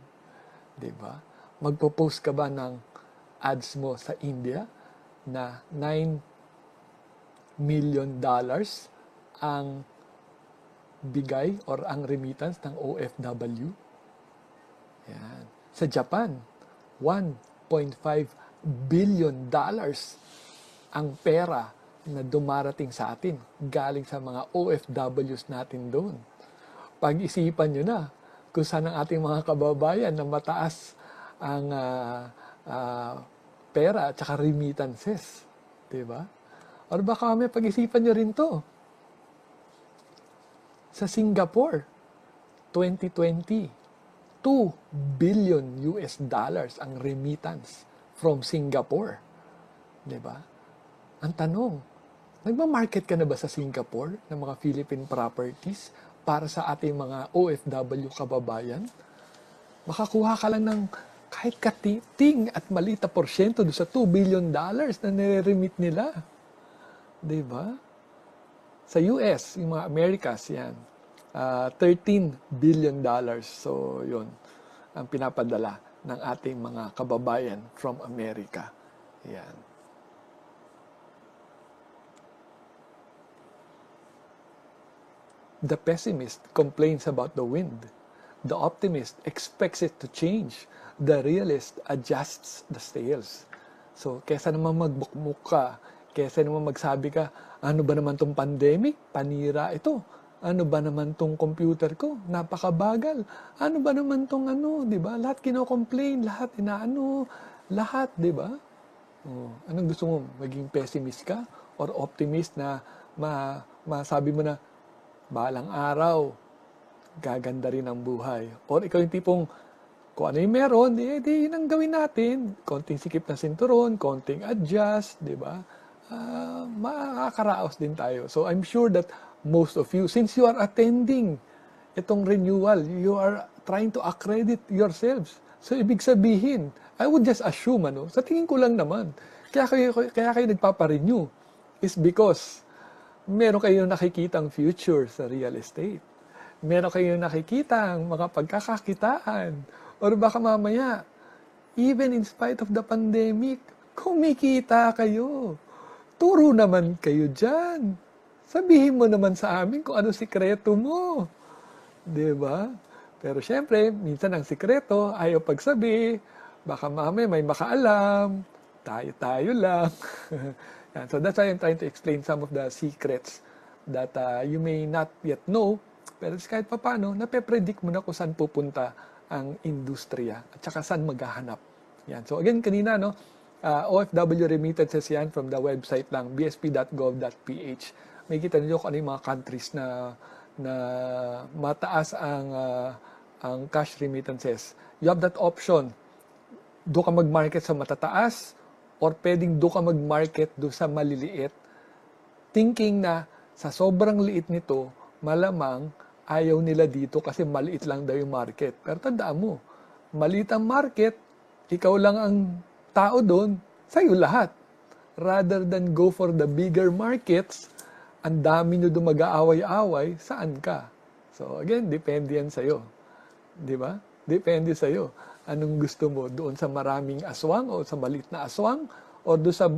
Diba? Magpo-post ka ba ng ads mo sa India na $9 million ang bigay or ang remittance ng OFW? Yan. Sa Japan, $1.5 billion ang pera na dumarating sa atin galing sa mga OFWs natin doon. Pag-isipan nyo na kung saan ang ating mga kababayan na mataas ang pera at saka remittances. Diba? Or baka may pag-isipan nyo rin to. Sa Singapore, 2020, $2 billion ang remittance from Singapore. Diba? Ang tanong, nagma-market ka na ba sa Singapore ng mga Philippine properties para sa ating mga OFW kababayan? Makakuha ka lang ng kahit katiting at maliit na porsyento doon sa $2 billion na nire-remit nila. Diba? Sa US, yung mga Americas, yan. $13 billion. So, yun ang pinapadala ng ating mga kababayan from America. Yan. The pessimist complains about the wind. The optimist expects it to change. The realist adjusts the sails. So, kesa naman magbukmuk ka, kesa naman magsabi ka, ano ba naman tong pandemic? Panira ito. Ano ba naman tong computer ko? Napakabagal. Ano ba naman tong ano, di ba? Lahat kino-complain, lahat inaano, lahat, di ba? Oh, anong gusto mo? Maging pessimist ka? Or optimist na masabi mo na, balang araw, gaganda rin ang buhay. Or ikaw yung tipong, kung ano yung meron, di yun ang gawin natin. Konting sikip na sinturon, konting adjust, di ba? Makakaraos din tayo. So I'm sure that most of you, since you are attending itong renewal, you are trying to accredit yourselves. So ibig sabihin, I would just assume, sa tingin ko lang naman, kaya kayo nagpaparenew is because meron kayong nakikitang future sa real estate. Meron kayong nakikitang mga pagkakakitaan. Or baka mamaya, even in spite of the pandemic, kumikita kayo. Turo naman kayo dyan. Sabihin mo naman sa amin kung ano sikreto mo. Diba? Pero syempre, minsan ang sikreto, ayaw pagsabi, baka mamaya may makaalam, tayo-tayo lang. So that's why I'm trying to explain some of the secrets that you may not yet know, pero kahit papano, nape-predict mo na kung saan pupunta ang industriya at saka saan maghahanap. Yan. So again, kanina, no, OFW remittances yan from the website lang, bsp.gov.ph. May kita niyo kung ano yung mga countries na mataas ang cash remittances. You have that option. Doon ka mag-market sa matataas or pwedeng doon ka mag-market doon sa maliliit, thinking na sa sobrang liit nito, malamang ayaw nila dito kasi maliit lang daw yung market. Pero tandaan mo, maliit ang market, ikaw lang ang tao doon, sa'yo lahat. Rather than go for the bigger markets, ang dami nyo doon mag-aaway-aaway, saan ka? So again, depende yan sa'yo. Di ba? Depende sa'yo. Anong gusto mo? Doon sa maraming aswang o sa maliit na aswang? O doon sa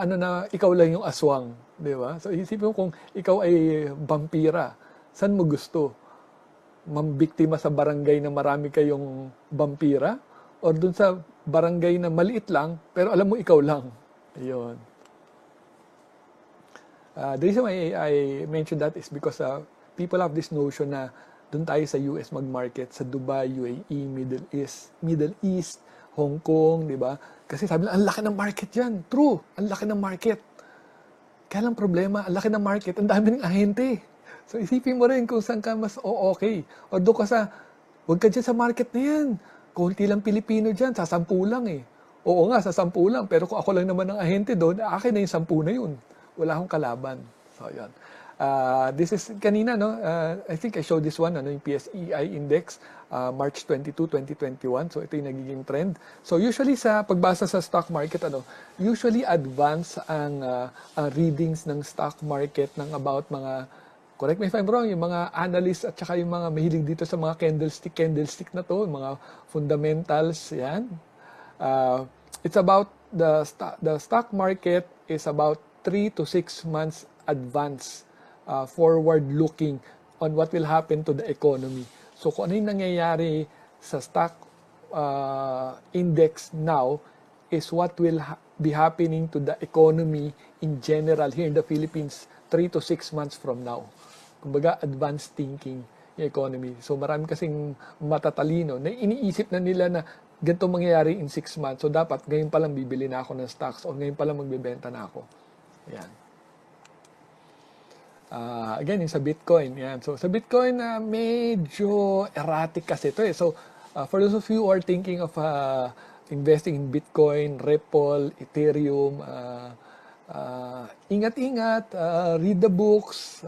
ano na ikaw lang yung aswang? Di ba? So isipin mo kung ikaw ay vampira, saan mo gusto? Mambiktima sa barangay na marami kayong vampira? O doon sa barangay na maliit lang, pero alam mo ikaw lang? Ayun. The reason why I mentioned that is because people have this notion na doon tayo sa US mag-market, sa Dubai, UAE, Middle East, Hong Kong, di ba? Kasi sabi lang, ang laki ng market yan. True, ang laki ng market. Kaya lang problema, ang laki ng market, ang dami ng ahente. So isipin mo rin kung saan ka mas okay. O doon ka huwag ka dyan sa market na yan. Kunti lang Pilipino dyan, sa 10 lang eh. Oo nga, sa 10 lang. Pero kung ako lang naman ang ahente doon, akin na yung 10 na yun. Wala akong kalaban. So, yan. This is, kanina, no? I think I showed this one, yung PSEI Index, March 22, 2021. So, ito yung nagiging trend. So, usually sa pagbasa sa stock market, usually advance ang readings ng stock market ng about mga, correct me if I'm wrong, yung mga analysts at saka yung mga mahilig dito sa mga candlestick na to, mga fundamentals, yan. It's about, the stock market is about 3 to 6 months advance forward-looking on what will happen to the economy. So kung ano yung nangyayari sa stock index now is what will be happening to the economy in general here in the Philippines 3 to 6 months from now. Kumbaga, advanced thinking yung economy. So marami kasing matatalino na iniisip na nila na ganito mangyayari in 6 months. So dapat ngayon pa lang bibili na ako ng stocks o ngayon pa lang magbebenta na ako. Yan. Again, yung sa Bitcoin. Yan. So, sa Bitcoin, medyo erratic kasi ito eh. So, for those of you who are thinking of investing in Bitcoin, Ripple, Ethereum, ingat-ingat, read the books,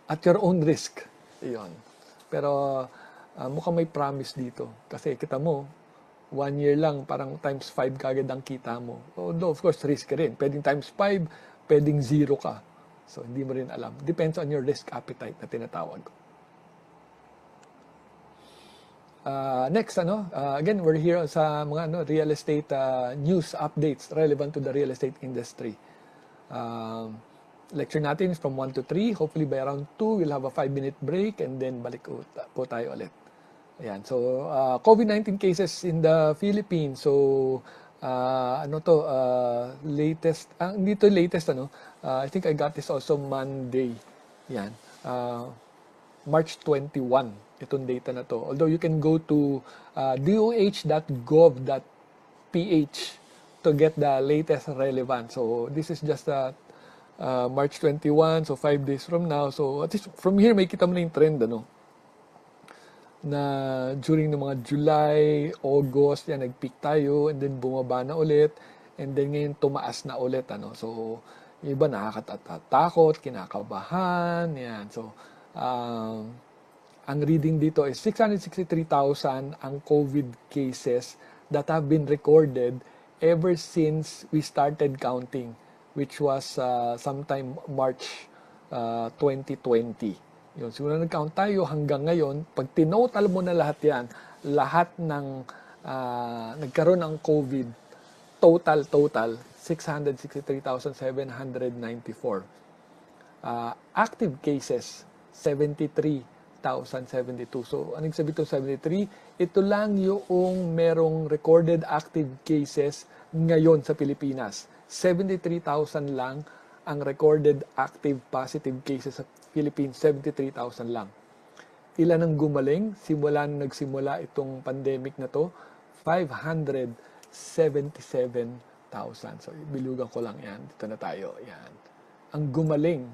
at your own risk. Yun. Pero, mukhang may promise dito. Kasi kita mo, 1 year lang, parang times 5 kagad ang kita mo. Although, of course, risk rin. Pwedeng times 5, pwedeng 0 ka. So, hindi mo rin alam. Depends on your risk appetite na tinatawag ko. Next, again, we're here sa mga real estate news updates relevant to the real estate industry. Lecture natin is from 1 to 3. Hopefully, by around 2, we'll have a 5-minute break and then balik po tayo ulit. Ayan. So, COVID-19 cases in the Philippines. So, latest, dito latest, I think I got this also Monday. Yan. March 21, itong data na to. Although you can go to doh.gov.ph to get the latest relevant. So, this is just March 21, so 5 days from now. So, at least from here, may kita mo na yung trend, na during ng mga July, August, yan, nag-peak tayo, and then bumaba na ulit, and then ngayon tumaas na ulit, So, yung iba nakakatakot, kinakabahan, yan. So, ang reading dito is 663,000 ang COVID cases that have been recorded ever since we started counting, which was sometime March 2020. Yun, siguro nag-count tayo hanggang ngayon, pag tinotal mo na lahat yan, lahat ng nagkaroon ng COVID, total, 663,794. Active cases, 73,072. So, anong sabi itong 73? Ito lang yung merong recorded active cases ngayon sa Pilipinas. 73,000 lang ang recorded active positive cases sa Philippines. 73,000 lang. Ilan ang gumaling? Simula nung nagsimula itong pandemic na to, 577,000. So, bilugan ko lang yan. Dito na tayo. Yan. Ang gumaling.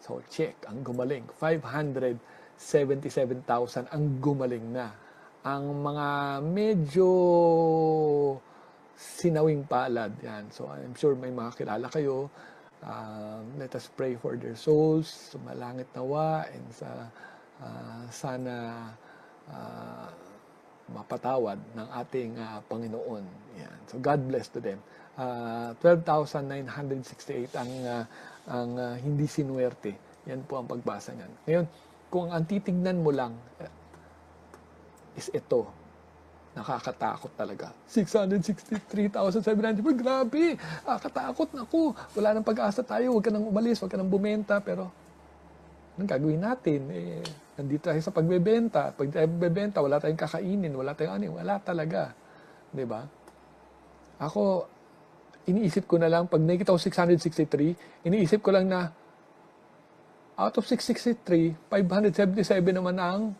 So, check. Ang gumaling. 577,000 ang gumaling na. Ang mga medyo sinawing palad. Yan. So, I'm sure may mga kilala kayo. Let us pray for their souls. Sumalangit nawa. And sana mapatawad ng ating Panginoon. Yan. So, God bless to them. 12,968 ang hindi sinuwerte. Yan po ang pagbasa niyan. Ngayon, kung ang titignan mo lang is ito, nakakatakot talaga. 663,794. Grabe! Katakot na ako. Wala nang pag-asa tayo. Huwag ka nang umalis. Huwag ka nang bumenta. Pero, anong gagawin natin? Nandito tayo sa pagbebenta. Pag tayo pagbebenta, wala tayong kakainin. Wala tayong wala talaga. Diba? Ako, iniisip ko na lang, pag nakikita ko 663, iniisip ko lang na out of 663, 577 naman ang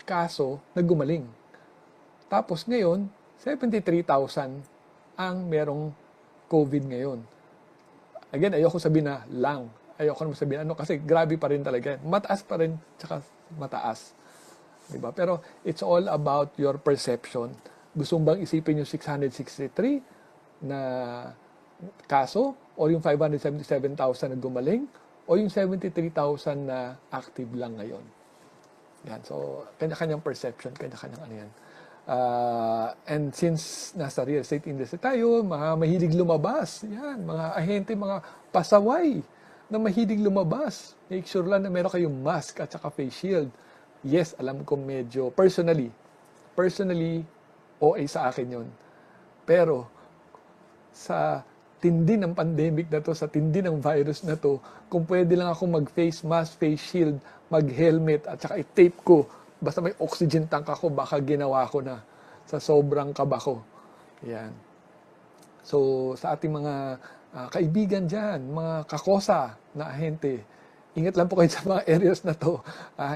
kaso na gumaling. Tapos ngayon, 73,000 ang merong COVID ngayon. Again, ayoko sabihin na lang. Ayoko naman sabihin ano kasi grabe pa rin talaga. Mataas pa rin, tsaka mataas. Diba? Pero it's all about your perception. Gusto bang isipin yung 663 na kaso o yung 577,000 na gumaling o yung 73,000 na active lang ngayon. Yan. So, kanya-kanyang perception, kanya-kanyang ano yan. And since nasa real estate industry tayo, mga mahilig lumabas. Yan, mga ahente, mga pasaway na mahilig lumabas. Make sure lang na meron kayong mask at saka face shield. Yes, alam ko medyo personally, OA sa akin yun. Pero, sa tindi ng pandemic na to, sa tindi ng virus na to, kung pwede lang ako mag-face mask, face shield, mag-helmet, at saka i-tape ko, basta may oxygen tank ako, baka ginawa ko na sa sobrang kaba ko. Yan. So, sa ating mga kaibigan dyan, mga kakosa na ahente, ingat lang po kayo sa mga areas na to.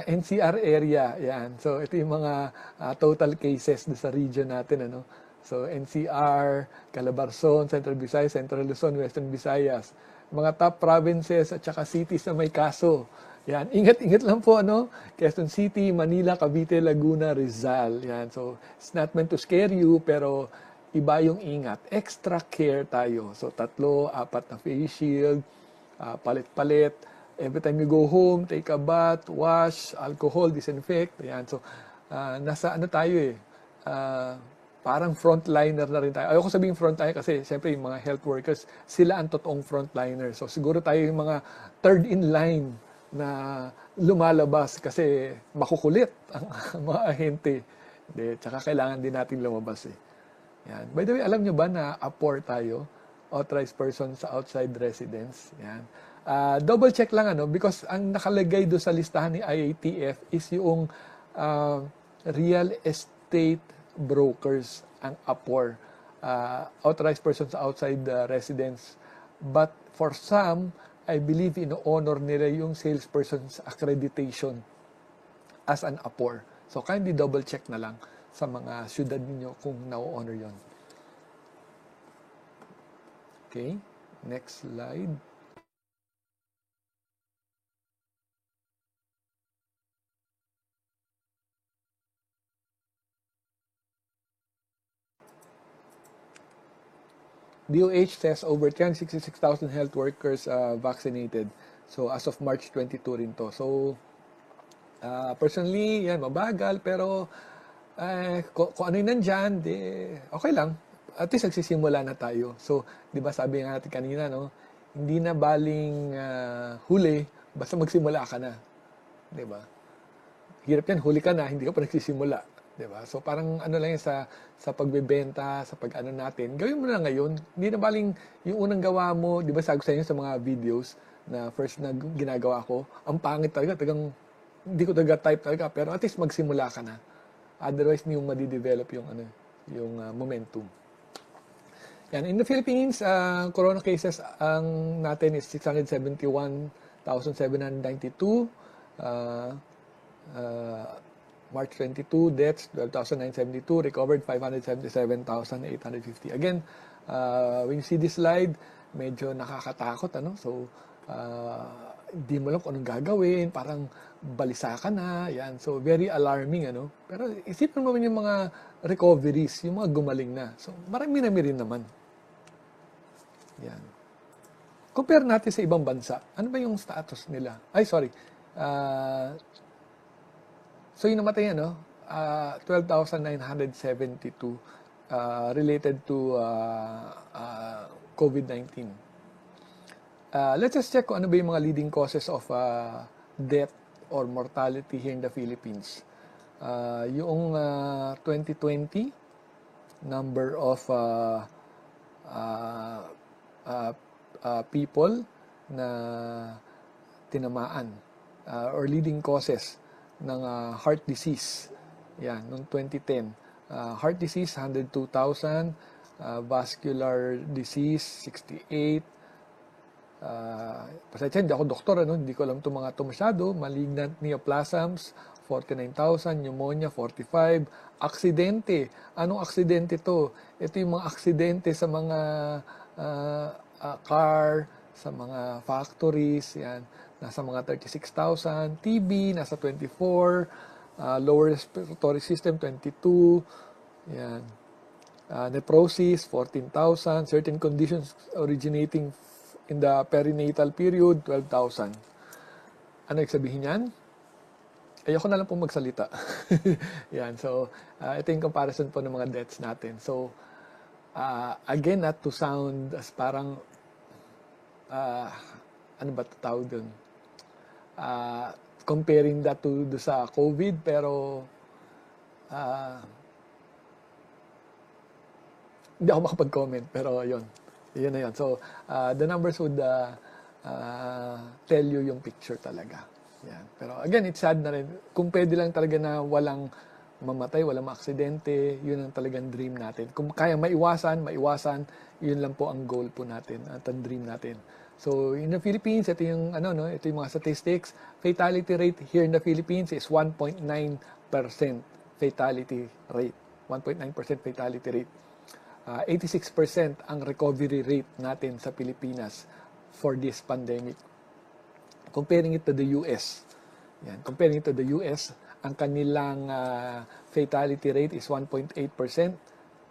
NCR area, yan. So, ito yung mga total cases sa region natin, ano. So, NCR, Calabarzon, Central Visayas, Central Luzon, Western Visayas. Mga top provinces at saka cities na may kaso. Yan. Ingat-ingat lang po, ano. Quezon City, Manila, Cavite, Laguna, Rizal. Yan. So, it's not meant to scare you, pero iba yung ingat. Extra care tayo. So, 3, 4 na face shield, palit-palit. Every time you go home, take a bath, wash, alcohol, disinfect. Ayan. So, nasa ano tayo parang frontliner na rin tayo. Ayoko sabihin frontliner kasi siyempre yung mga health workers, sila ang totoong frontliner. So, siguro tayo yung mga third in line na lumalabas kasi makukulit ang mga ahente. Tsaka kailangan din natin lumabas Yan. By the way, alam nyo ba na APOR tayo? Authorized person sa outside residence. Yan. Double check lang because ang nakalagay do sa listahan ni IATF is yung real estate brokers ang APOR, authorized persons outside the residence. But for some, I believe ino-honor nila yung salesperson's accreditation as an APOR. So kindly double check na lang sa mga syudad ninyo kung na-honor yon. Okay, next slide. DOH says over 366,000 health workers vaccinated. So, as of March 22 rin to. So, personally, yan, mabagal. Pero, kung ano yung nandyan, okay lang. At least nagsisimula na tayo. So, di ba sabi nga natin kanina, no? Hindi na baling huli, basta magsimula ka na. Di ba? hirap yan, huli ka na, hindi ka pa nagsisimula. Diba? So parang ano lang yan sa pagbebenta, sa pag-ano natin, gawin mo na ngayon. Hindi na baling yung unang gawa mo, di ba sabi ko sa inyo sa mga videos na first na ginagawa ko, ang pangit talaga, hindi ko talaga type talaga, pero at least magsimula ka na. Otherwise, hindi yung madidevelop yung momentum. Yan. In the Philippines, corona cases ang natin is 671,792. March 22, deaths 12,972, recovered 577,850. Again, when you see this slide, medyo nakakatakot, ano? So, hindi mo lang kung anong gagawin, parang balisa ka na, yan. So, very alarming, ano? Pero isipin mo yung mga recoveries, yung mga gumaling na. So, marami rin naman. Yan. Compare natin sa ibang bansa. Ano ba yung status nila? Ay, sorry. So, yung namatay, 12,972 related to COVID-19. Let's just check kung ano ba yung mga leading causes of death or mortality here in the Philippines. Yung 2020, number of people na tinamaan or leading causes ng heart disease. Yan, noong 2010. Heart disease, 102,000. Vascular disease, 68. Pasensya, hindi ako doktor, hindi ko alam itong mga ito masyado. Malignant neoplasms, 49,000. Pneumonia, 45. Aksidente. Anong aksidente to? Ito yung mga aksidente sa mga car, sa mga factories, yan. Nasa mga 36,000. TB, nasa 24. Lower respiratory system, 22. Yan. Nephrosis, 14,000. Certain conditions originating in the perinatal period, 12,000. Ano yung sabihin yan? Ayoko na lang pong magsalita. Yan. So, ito yung comparison po ng mga deaths natin. So, again, not to sound as parang, ano ba tawag dun? Comparing that to sa COVID, pero hindi ako makapag-comment, pero yun na yun. So, the numbers would tell you yung picture talaga. Yan. Pero again, it's sad na rin. Kung pwede lang talaga na walang mamatay, walang maaksidente, yun ang talagang dream natin. Kung kaya maiwasan, yun lang po ang goal po natin at ang dream natin. So, in the Philippines, ito yung, ito yung mga statistics. Fatality rate here in the Philippines is 1.9% fatality rate. 1.9% fatality rate. 86% ang recovery rate natin sa Pilipinas for this pandemic. Comparing it to the US. Yan. Comparing it to the US, ang kanilang fatality rate is 1.8%,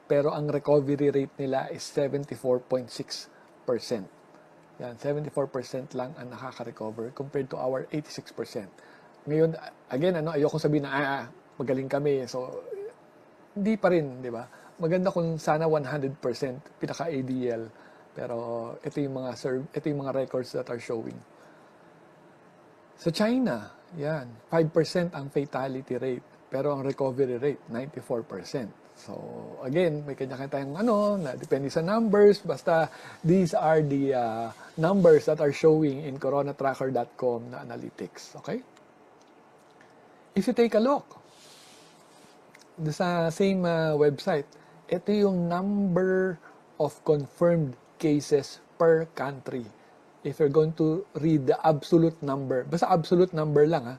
pero ang recovery rate nila is 74.6%. Yan, 74% lang ang nakaka-recover compared to our 86%. Ngayon, again, ayokong sabihin na, magaling kami. So, hindi pa rin, di ba? Maganda kung sana 100% pinaka-ADL. Pero ito yung mga records that are showing. Sa China, yan, 5% ang fatality rate. Pero ang recovery rate, 94%. So, again, may kanya-kanya tayong na depende sa numbers. Basta, these are the numbers that are showing in coronatracker.com na analytics. Okay? If you take a look, sa same website, ito yung number of confirmed cases per country. If you're going to read the absolute number, basta absolute number lang,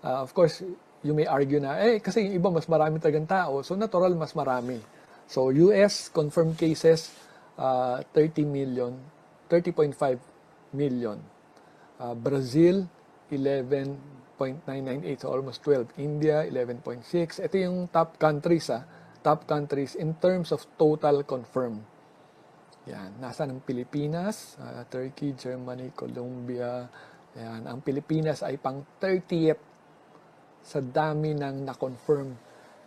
of course, you may argue na, kasi yung iba mas marami talagang tao, so natural mas marami. So, US confirmed cases, 30.5 million. Brazil, 11.998, so almost 12. India, 11.6. Ito yung top countries, top countries in terms of total confirmed. Yan, nasa ng Pilipinas, Turkey, Germany, Colombia. Yan, ang Pilipinas ay pang 30th sa dami ng na-confirm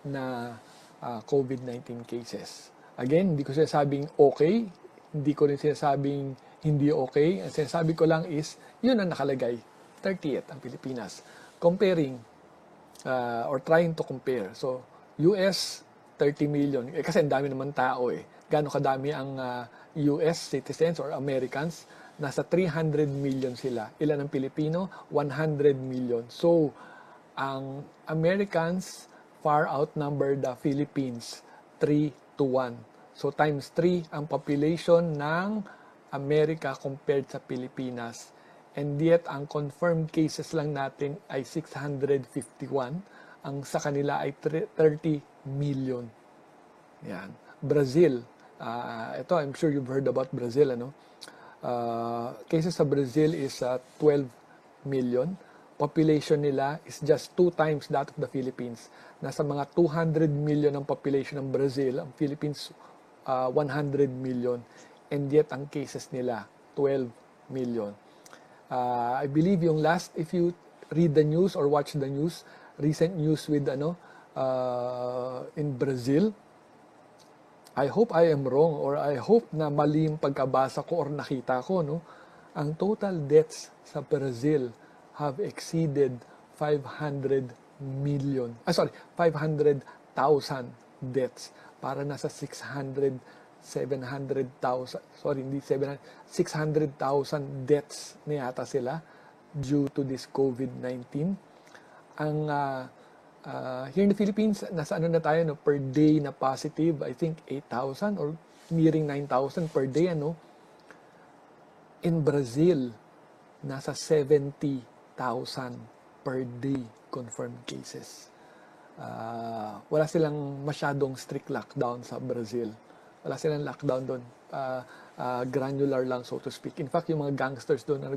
na COVID-19 cases. Again, hindi ko sinasabing okay, hindi ko rin sinasabing hindi okay. Ang sinasabi ko lang is, yun ang nakalagay. 30th ang Pilipinas. comparing or trying to compare. So, US, 30 million. Kasi ang dami naman tao eh. Gaano kadami ang US citizens or Americans? Nasa 300 million sila. Ilan ang Pilipino? 100 million. So, ang Americans far outnumber the Philippines 3-1. So, times 3 ang population ng Amerika compared sa Pilipinas. And yet, ang confirmed cases lang natin ay 651. Ang sa kanila ay 30 million. Yan. Brazil. Ito, I'm sure you've heard about Brazil. Cases sa Brazil is 12 million. Population nila is just 2 times that of the Philippines. Nasa mga 200 million ang population ng Brazil. Ang Philippines, 100 million. And yet, ang cases nila, 12 million. I believe yung last, if you read the news or watch the news, recent news with in Brazil, I hope I am wrong or I hope na mali yung pagkabasa ko or nakita ko, no? Ang total deaths sa Brazil have exceeded 500,000 deaths. Para nasa 600,000 deaths na yata sila due to this COVID-19. Ang here in the Philippines, nasa na tayo, no, per day na positive, I think 8,000 or nearing 9,000 per day, In Brazil, nasa 70,000 per day confirmed cases. Wala silang masyadong strict lockdown sa Brazil. Wala silang lockdown doon. Granular lang, so to speak. In fact, yung mga gangsters doon na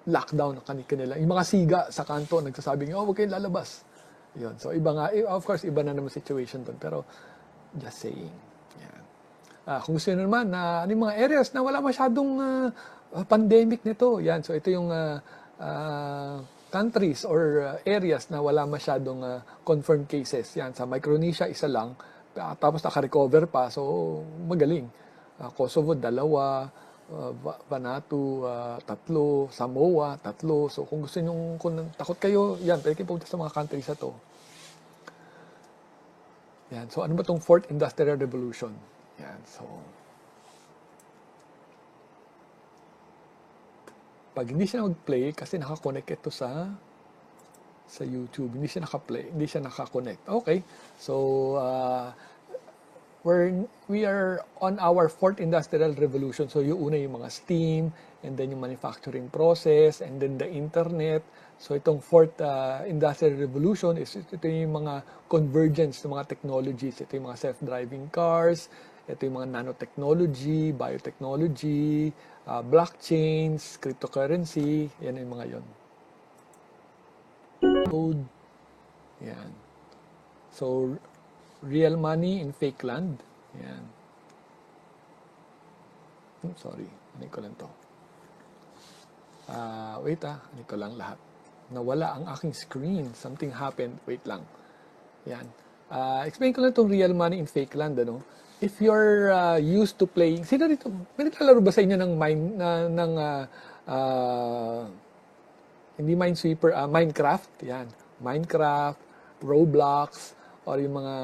lockdown ng kanila. Yung mga siga sa kanto, nagsasabing, huwag kayong lalabas. Yun. So, iba nga, of course, iba na naman situation doon. Pero, just saying. Yan. Kung gusto nyo naman, ano yung mga areas na wala masyadong pandemic nito. Yan. So, ito yung countries or areas na wala masyadong confirmed cases. Yan. Sa Micronesia, isa lang. Tapos naka-recover pa. So, magaling. Kosovo, 2. Vanuatu, 3, Samoa, 3. So, kung gusto nyo, kung takot kayo, yan, pwede kayo pumunta sa mga countries na to. Yan. So, ano ba itong Fourth Industrial Revolution? Yan. So, pag hindi siya mag-play, kasi nakakonect ito sa YouTube. Hindi siya naka-play, hindi siya naka-connect. Okay. So, we are on our Fourth Industrial Revolution. So, yung una yung mga steam, and then yung manufacturing process, and then the internet. So, itong Fourth Industrial Revolution is ito yung mga convergence ng mga technologies. Ito yung mga self-driving cars, ito yung mga nanotechnology, biotechnology, blockchains, cryptocurrency, yan yung mga yon. Code. Yan. So, real money in fake land. Yan. Sorry. Ano ko lang to. Wait ano ko lang lahat. Nawala ang aking screen. Something happened. Wait lang. Yan. Explain ko lang itong real money in fake land. If you're used to playing, sino dito? May naglalaro ba sa inyo ng hindi Minesweeper, Minecraft? Yan. Minecraft, Roblox, or yung mga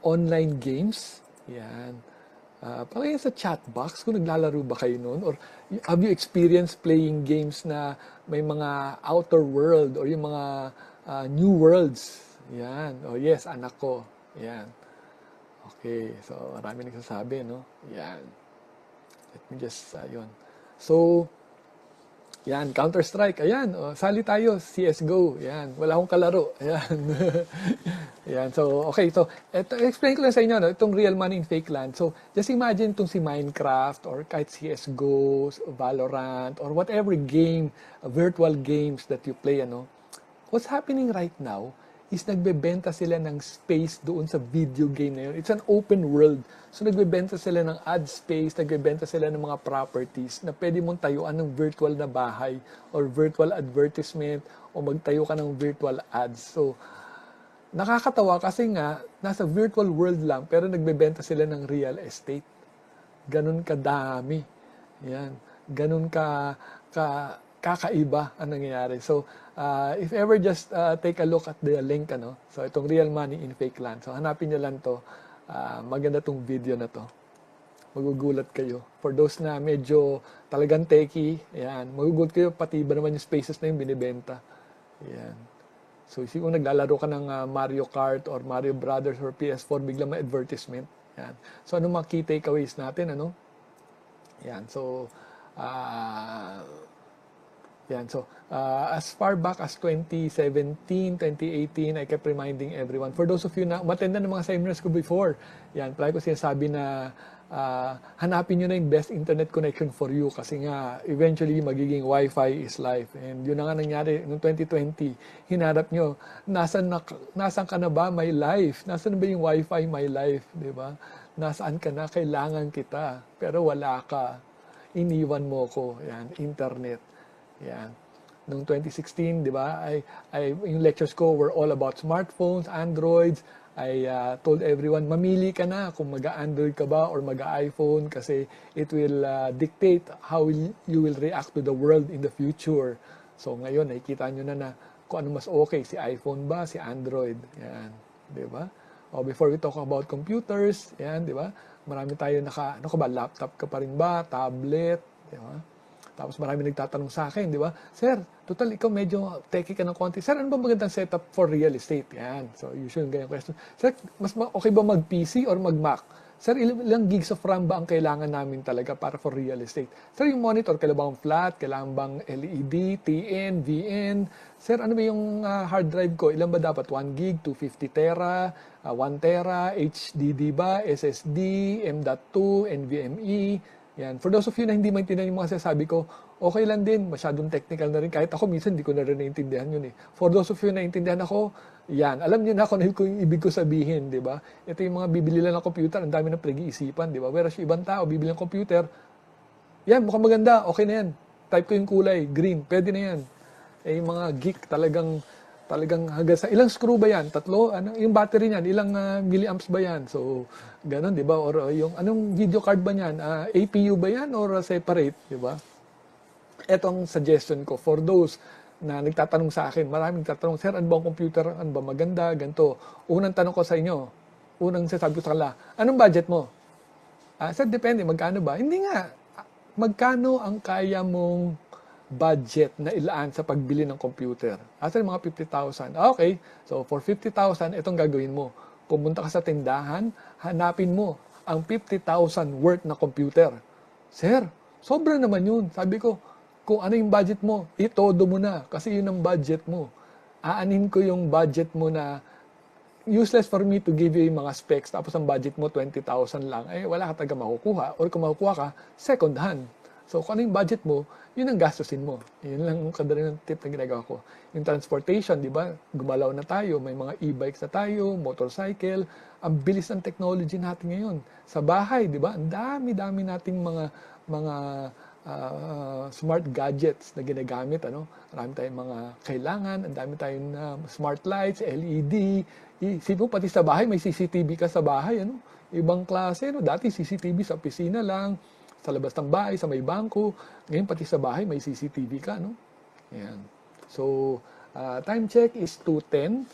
online games. Yan. Parang sa chat box, kung naglalaro ba kayo noon? Or have you experienced playing games na may mga outer world or yung mga new worlds? Yan. Oh yes, anak ko. Yan. Okay. So, marami nagsasabi, no? Yan. Let me just, yun. So, yan, Counter-Strike. Ayan, sali tayo, CSGO. Yan, wala akong kalaro. Ayan. Yan, so, okay. So, explain ko lang sa inyo, no, itong real money in fake land. So, just imagine itong si Minecraft or kahit CSGO, Valorant, or whatever game, virtual games that you play, what's happening right now is nagbebenta sila ng space doon sa video game na yun. It's an open world. So, nagbebenta sila ng ad space, nagbebenta sila ng mga properties na pwede mong tayuan ng virtual na bahay or virtual advertisement o magtayo ka ng virtual ads. So, nakakatawa kasi nga, nasa virtual world lang pero nagbebenta sila ng real estate. Ganun kadami. Yan. ganun kakaiba ang nangyayari. So, if ever just take a look at the link, so itong Real Money in Fake Land. So, hanapin nyo lang to. Maganda tong video na to. Magugulat kayo. For those na medyo talagang techie, yan, magugulat kayo, pati ba naman yung spaces na yung binibenta. Yan. So, isip kung naglalaro ka ng Mario Kart or Mario Brothers or PS4, biglang may advertisement. Yan. So, ano mga key takeaways natin, Yan. So, as far back as 2017, 2018, I kept reminding everyone. For those of you na umattend na ng mga seminars ko before, yan, palagi ko sinasabi na hanapin nyo na yung best internet connection for you kasi nga, eventually, magiging Wi-Fi is life. And yun na nga nangyari noong 2020. Hinarap nyo, nasan ka na ba, my life? Nasaan ba yung Wi-Fi, my life? Diba? Nasaan ka na? Kailangan kita. Pero wala ka. Iniwan mo ko. Yan, internet. Yan. Noong 2016, di ba, yung lectures ko were all about smartphones, Androids. I told everyone, mamili ka na kung mag-Android ka ba or mag-iPhone kasi it will dictate how you will react to the world in the future. So ngayon, nakikita nyo na kung ano mas okay, si iPhone ba, si Android. Yan, di ba? O before we talk about computers, yan, di ba? Marami tayo ano ka ba, laptop ka pa rin ba, tablet, di ba? Tapos marami nagtatanong sa akin, di ba? Sir, total, ikaw medyo techie ka ng konti. Sir, ano ba magandang setup for real estate? Yan. So, usually ganyan question. Sir, mas okay ba mag-PC or mag-Mac? Sir, ilang gigs of RAM ba ang kailangan namin talaga para for real estate? Sir, yung monitor, kailangan bang flat? Kailangan bang LED, TN, VN? Sir, ano ba yung hard drive ko? Ilan ba dapat? 1 gig, 250 tera, 1 tera, HDD ba, SSD, M.2, NVMe? Yan. For those of you na hindi maintindihan yung mga sasabi ko, okay lang din, masyadong technical na rin. Kahit ako, minsan hindi ko na rin naintindihan yun eh. For those of you na naintindihan ako, yan. Alam niyo na kung ano yung ibig ko sabihin, di ba? Ito yung mga bibili lang ng computer, ang dami na pinag-iisipan, di ba? Whereas yung ibang tao, bibili ng computer, yan, mukhang maganda, okay na yan. Type ko yung kulay, green, pwede na yan. Eh, yung mga geek talagang hanggang sa ilang screw ba yan? Tatlo? Yung battery niyan, ilang milliamps ba yan? So, ganun, di ba? Or yung anong video card ba niyan? APU ba yan or separate, di ba? Ito ang suggestion ko for those na nagtatanong sa akin. Maraming nagtatanong, sir, ano ba ang computer? Ano ba maganda? Ganito. Unang tanong ko sa inyo, unang sasabi ko sa kanila, anong budget mo? Sir, depende, magkano ba? Hindi nga. Magkano ang kaya mong budget na ilaan sa pagbili ng computer? Asa mga 50,000. Okay. So, for 50,000, itong gagawin mo. Pumunta ka sa tindahan, hanapin mo ang 50,000 worth na computer. Sir, sobra naman yun. Sabi ko, kung ano yung budget mo, itodo mo na. Kasi yun ang budget mo. Aanin ko yung budget mo na useless for me to give you yung mga specs. Tapos ang budget mo, 20,000 lang. Eh, wala ka talaga makukuha. Or kung makukuha ka, second hand. So, kung ano yung budget mo, yun ang gastusin mo. Yun lang ang kadaling tip na ginagawa ko. Yung transportation, di ba? Gumalaw na tayo. May mga e-bikes na tayo, motorcycle. Ang bilis ng technology natin ngayon. Sa bahay, di ba? Ang dami-dami nating mga smart gadgets na ginagamit. Marami tayong mga kailangan. Ang dami tayong smart lights, LED. Isipin mo, pati sa bahay, may CCTV ka sa bahay. Ibang klase. Dati CCTV sa opisina lang, sa labas ng bahay, sa may bangko. Ngayon, pati sa bahay, may CCTV ka, Ayan. So, time check is 2:10.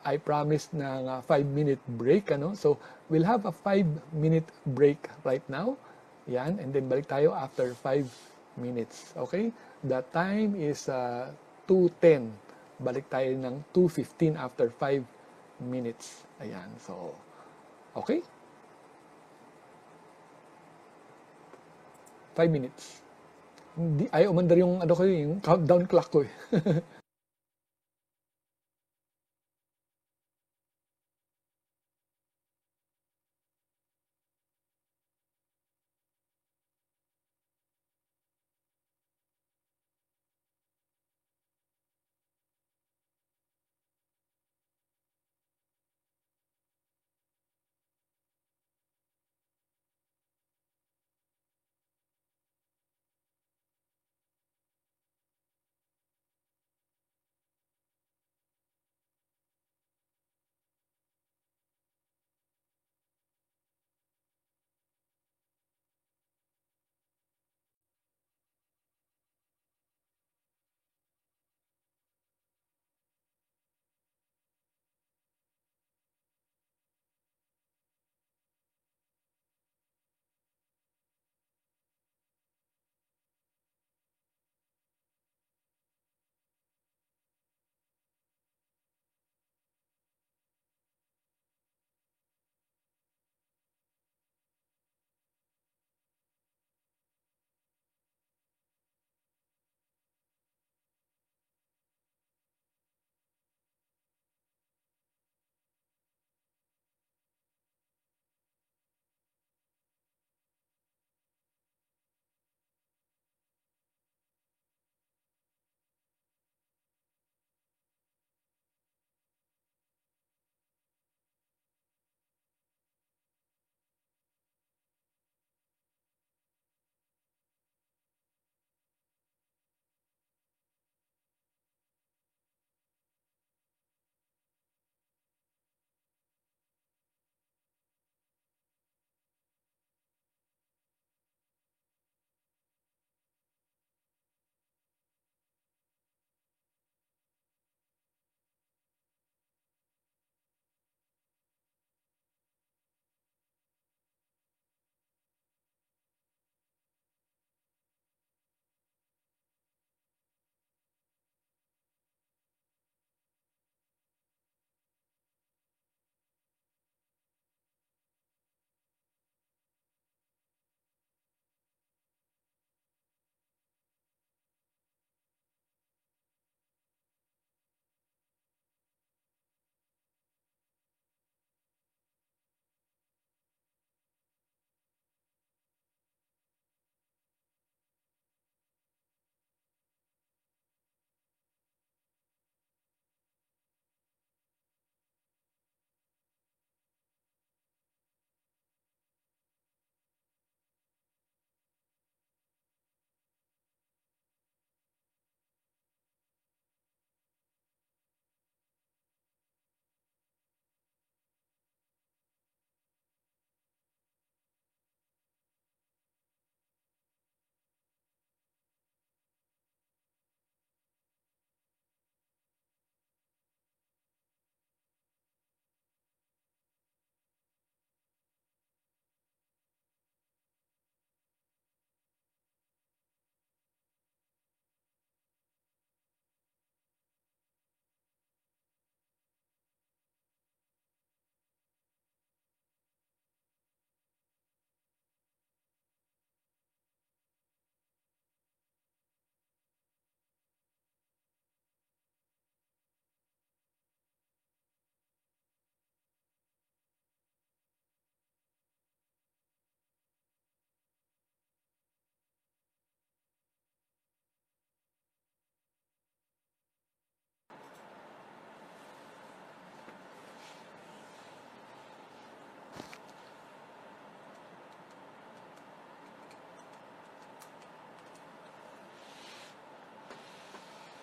I promised ng 5-minute break, So, we'll have a 5-minute break right now. Yan. And then, balik tayo after 5 minutes. Okay? The time is 2:10. Balik tayo ng 2:15 after 5 minutes. Ayan. So, okay? 5 minutes. Hindi, ayaw umandar yung countdown clock ko eh.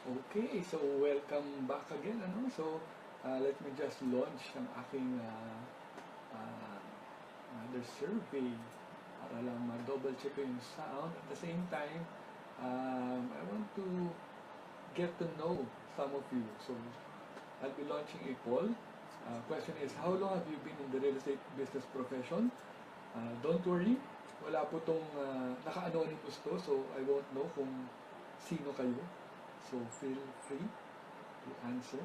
Okay, so welcome back again. So, let me just launch ang aking another survey para lang ma-double check ko yung sound. At the same time, I want to get to know some of you. So, I'll be launching a poll. Question is, how long have you been in the real estate business profession? Don't worry, wala po itong naka-anonymous to, so I won't know kung sino kayo. So feel free to answer.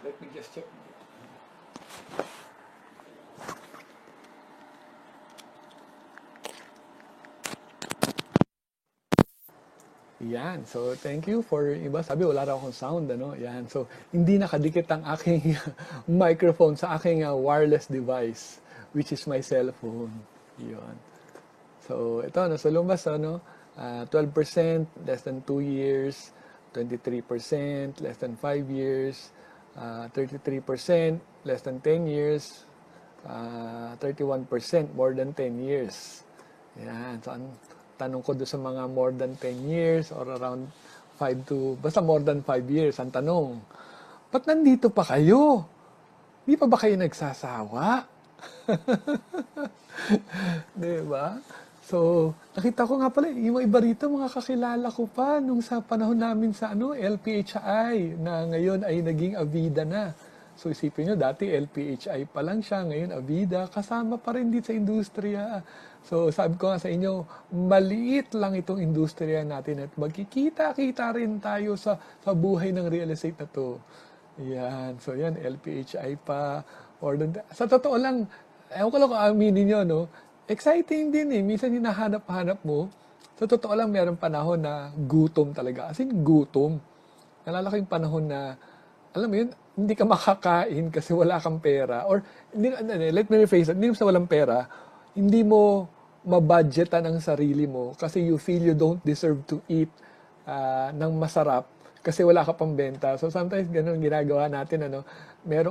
Let me just check. Yan. So, thank you for iba. Sabi, wala raw akong sound, ano? Yan. So, hindi nakadikit ang aking microphone sa aking wireless device, which is my cellphone. Yan. So, ito, nasa lumabas, 12%, less than 2 years, 23%, less than 5 years, 33%, less than 10 years, 31%, more than 10 years. Yan. So, tanong ko doon sa mga more than 10 years or around 5 to, basta more than 5 years, ang tanong, ba't nandito pa kayo? Di pa ba kayo nagsasawa? Diba? So, nakita ko nga pala, yung iba rito, mga kakilala ko pa, nung sa panahon namin sa LPHI, na ngayon ay naging Avida na. So, isipin nyo, dati LPHI pa lang siya, ngayon Avida, kasama pa rin dito sa industriya. So, sabi ko nga sa inyo, maliit lang itong industriya natin at magkikita-kita rin tayo sa buhay ng real estate na to. Yan. So, yan, LPHI pa. Sa totoo lang, ewan ko lang kung aminin nyo, no? Exciting din eh. Minsan hinahanap-hanap mo. Sa totoo lang, meron panahon na gutom talaga. As in, gutom. Nalala ko yung panahon na, alam mo yun, hindi ka makakain kasi wala kang pera. Or, let me rephrase it, hindi mo sa walang pera, hindi mo mabudgetan ang sarili mo kasi you feel you don't deserve to eat ng masarap kasi wala ka pang benta. So sometimes ganun ginagawa natin,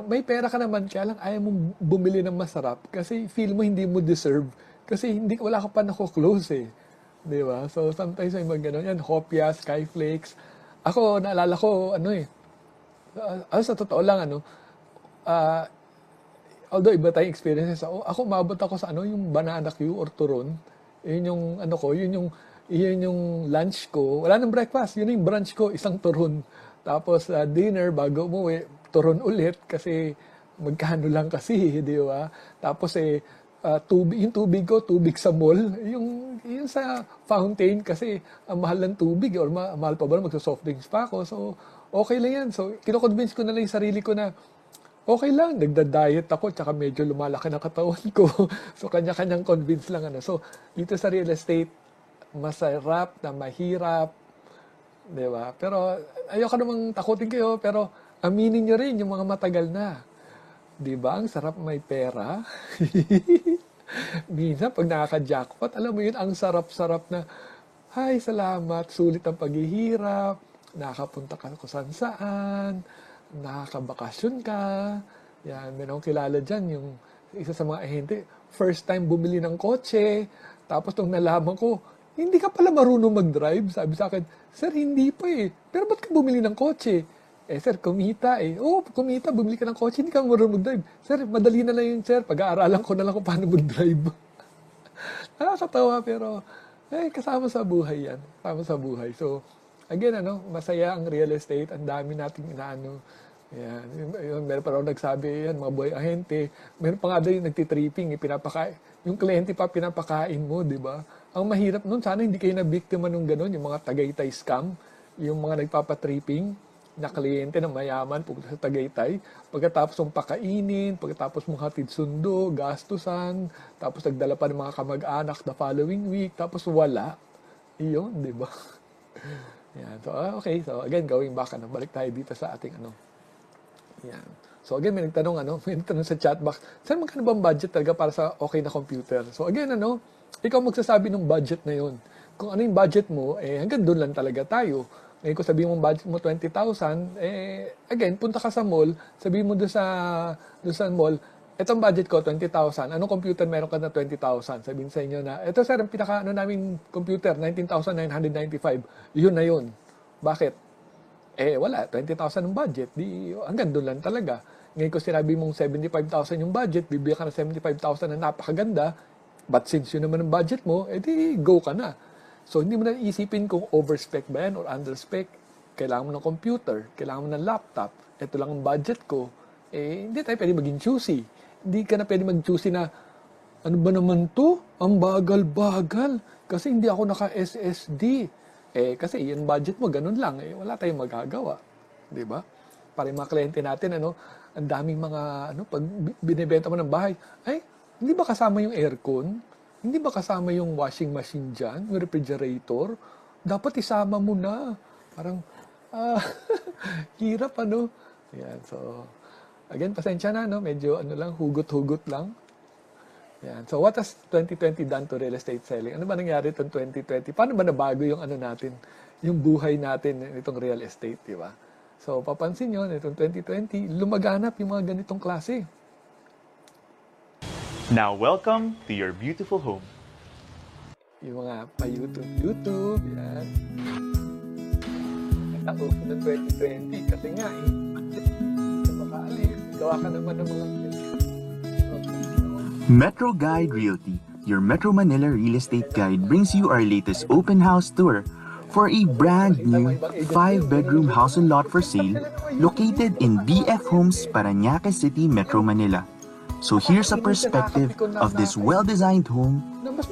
may pera ka naman kaya lang ayaw mong bumili ng masarap kasi feel mo hindi mo deserve kasi wala ka pa nako-close eh. Di ba? So sometimes may mga ganun yan, Hopia, Skyflakes. Ako, naalala ko, sa totoo lang, although iba tayong experiences, ako umabot ako sa yung banana queue or turon. Yun yung yun yung lunch ko. Wala nang breakfast, yun yung brunch ko, isang turon. Tapos dinner bago umuwi, turon ulit kasi magkano lang kasi, di ba? Tapos yung tubig ko, tubig sa mall, yung sa fountain kasi mahal ng tubig or mahal pa ba magso-soft drinks pa ako. So okay lang yan. So kino-convince ko na lang yung sarili ko na okay lang, nagda-diet ako, tsaka medyo lumalaki na katawan ko. So, kanya-kanyang convince lang. So, dito sa real estate, masarap na mahirap. Di ba? Pero, ayoko namang takutin kayo, pero aminin nyo rin yung mga matagal na. Di ba? Ang sarap may pera. Minsan, pag nakaka-jackpot, alam mo yun, ang sarap-sarap na, ay, salamat, sulit ang paghihirap, nakapunta ka kung saan-saan, nakakabakasyon ka. Yan, meron akong kilala dyan, yung isa sa mga ahente, first time bumili ng kotse, tapos nung nalaman ko, hindi ka pala marunong mag-drive. Sabi sa akin, sir, hindi pa eh. Pero ba't ka bumili ng kotse? Sir, kumita eh. Oo, kumita, bumili ka ng kotse, hindi ka marunong mag-drive. Sir, madali na lang yun, sir. Pag-aaralan ko na lang kung paano mag-drive. Nakakatawa, pero kasama sa buhay yan. Kasama sa buhay. So, again, masaya ang real estate. Ang dami nating inaano. Yan. Meron pa raw nagsabi yan, mga boy ahente. Meron pa nga doon yung nagtitripping, pinapakain. Yung kliyente pa pinapakain mo, di ba? Ang mahirap nun, sana hindi kayo na-biktima nung gano'n, yung mga Tagaytay scam, yung mga nagpapatripping na kliyente na mayaman pupunta sa Tagaytay. Pagkatapos mong pakainin, pagkatapos mong hatid sundo, gastusan, tapos nagdala pa ng mga kamag-anak the following week, tapos wala. Iyon, di ba? Yan. So, okay. So, again, going back, balik tayo dito sa ating Yan. So, again, may nagtanong, may nagtanong sa chat box, saan magkano bang budget talaga para sa okay na computer? So, again, ikaw magsasabi ng budget na yon. Kung ano yung budget mo, hanggang doon lang talaga tayo. Ngayon, kung sabihin mo budget mo 20,000, again, punta ka sa mall, sabihin mo doon sa mall, itong budget ko, 20,000. Anong computer meron ka na 20,000? Sabihin sa inyo na, ito sir, ang pinaka namin computer, 19,995. Yun na yun. Bakit? Wala, 20,000 ang budget. Hanggang doon lang talaga. Ngayon kung sinabi mong 75,000 yung budget, bibigyan ka ng 75,000 na napakaganda, but since yun naman ang budget mo, di go ka na. So, hindi mo na isipin kung overspec ba yan or underspec. Kailangan mo ng computer, kailangan mo ng laptop, ito lang ang budget ko. Hindi tayo pwede maging choosy. Hindi ka na pwede mag-choosy na, ano ba naman to? Ang bagal-bagal. Kasi hindi ako naka-SSD. Kasi yung budget mo, ganun lang. Wala tayong magagawa. Diba? Para yung mga kliyente natin, ang daming mga, pag binibenta mo ng bahay, hindi ba kasama yung aircon? Hindi ba kasama yung washing machine dyan? Yung refrigerator? Dapat isama mo na. Parang, hirap, Yan, so, again, pasensya na, medyo, hugot-hugot lang. Yan. So, what has 2020 done to real estate selling? Ano ba nangyari itong 2020? Paano ba nabago yung natin, yung buhay natin nitong real estate, di ba? So, papansin nyo, nitong 2020, lumaganap yung mga ganitong klase. Now, welcome to your beautiful home. Yung mga pa-YouTube, yan. Ako, noong 2020, kasi nga, makaalis, gawa ka naman ng mga Metro Guide Realty, your Metro Manila real estate guide, brings you our latest open house tour for a brand new 5-bedroom house and lot for sale located in BF Homes, Parañaque City, Metro Manila. So here's a perspective of this well-designed home,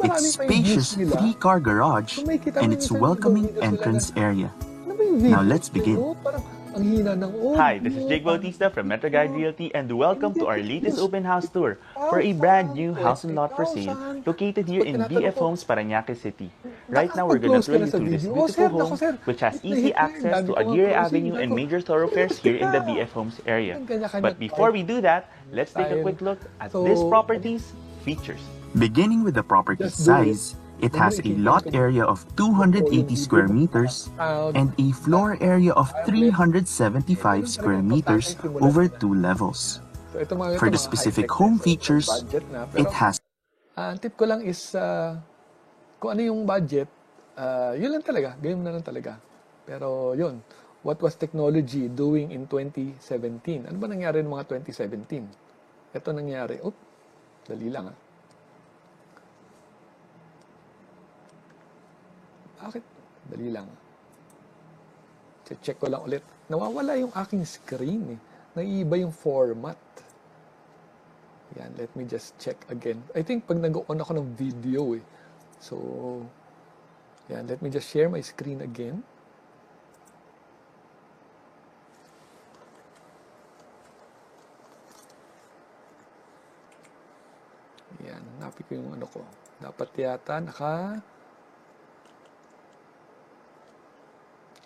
its spacious 3-car garage, and its welcoming entrance area. Now let's begin. Hi, this is Jake Bautista from Metro Guide Realty and welcome to our latest open house tour for a brand new house and lot for sale located here in BF Homes, Parañaque City. Right now, we're going to tour you through this beautiful home which has easy access to Aguirre Avenue and major thoroughfares here in the BF Homes area. But before we do that, let's take a quick look at this property's features. Beginning with the property's size, it has a lot area of 280 square meters and a floor area of 375 square meters over 2 levels. For the specific home features, it has... Ang tip ko lang is, kung ano yung budget, yun lang talaga, ganyan na lang talaga. Pero yun, what was technology doing in 2017? Ano ba nangyari ng mga 2017? Ito nangyari, dali lang Bakit? Dali lang. Check ko lang ulit. Nawawala yung aking screen. Naiiba yung format. Yan, let me just check again. I think pag nag-on ako ng video So, yan, let me just share my screen again. Yan, hanapin ko yung ko. Dapat yata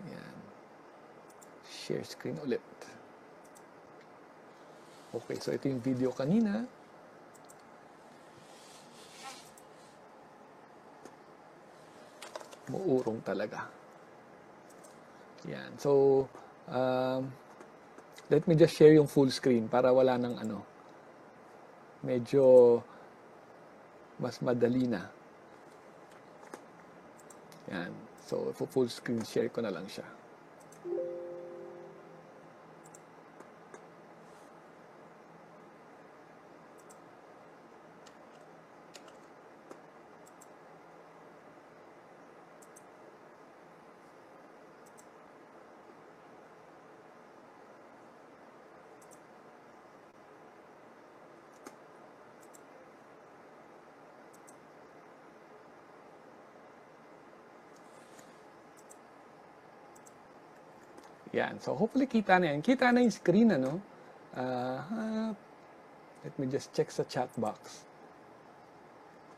Ayan. Share screen ulit. Okay, so ito yung video kanina. Muurong talaga. Yan. So, let me just share yung full screen para wala ng medyo mas madali na. Yan. So, full screen share ko na lang siya. Yan. So, hopefully kita na yan. Kita na yung screen, Let me just check sa chat box.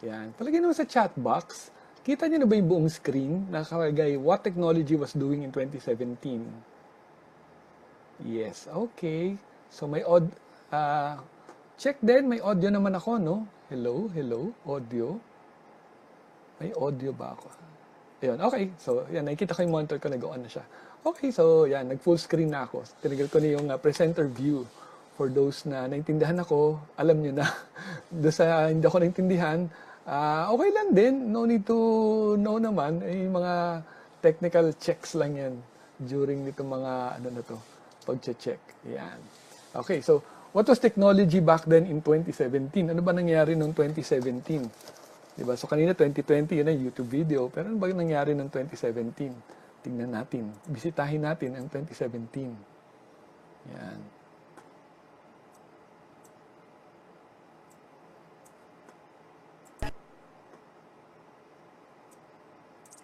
Yan. Palagay naman sa chat box, Kita niyo na ba yung buong screen? Nakalagay, what technology was doing in 2017? Yes, okay. So may check din, may audio naman ako, no? Hello, audio. May audio ba ako? Ayun, okay. So, yan, nakikita ko yung monitor ko, nag-on na siya. Okay, so, yan, nag-full screen na ako. Tinigil ko na yung presenter view. For those na naintindihan ako, alam nyo na. Doon sa hindi ako naintindihan, okay lang din. No need to know naman. Mga technical checks lang yan during nito mga, pag-check. Yan. Okay, so, what was technology back then in 2017? Ano ba nangyari noong 2017? Diba? So, kanina 2020, yun ang YouTube video. Pero ano ba yung nangyari noong 2017? Tingnan natin. Bisitahin natin ang 2017. Yan.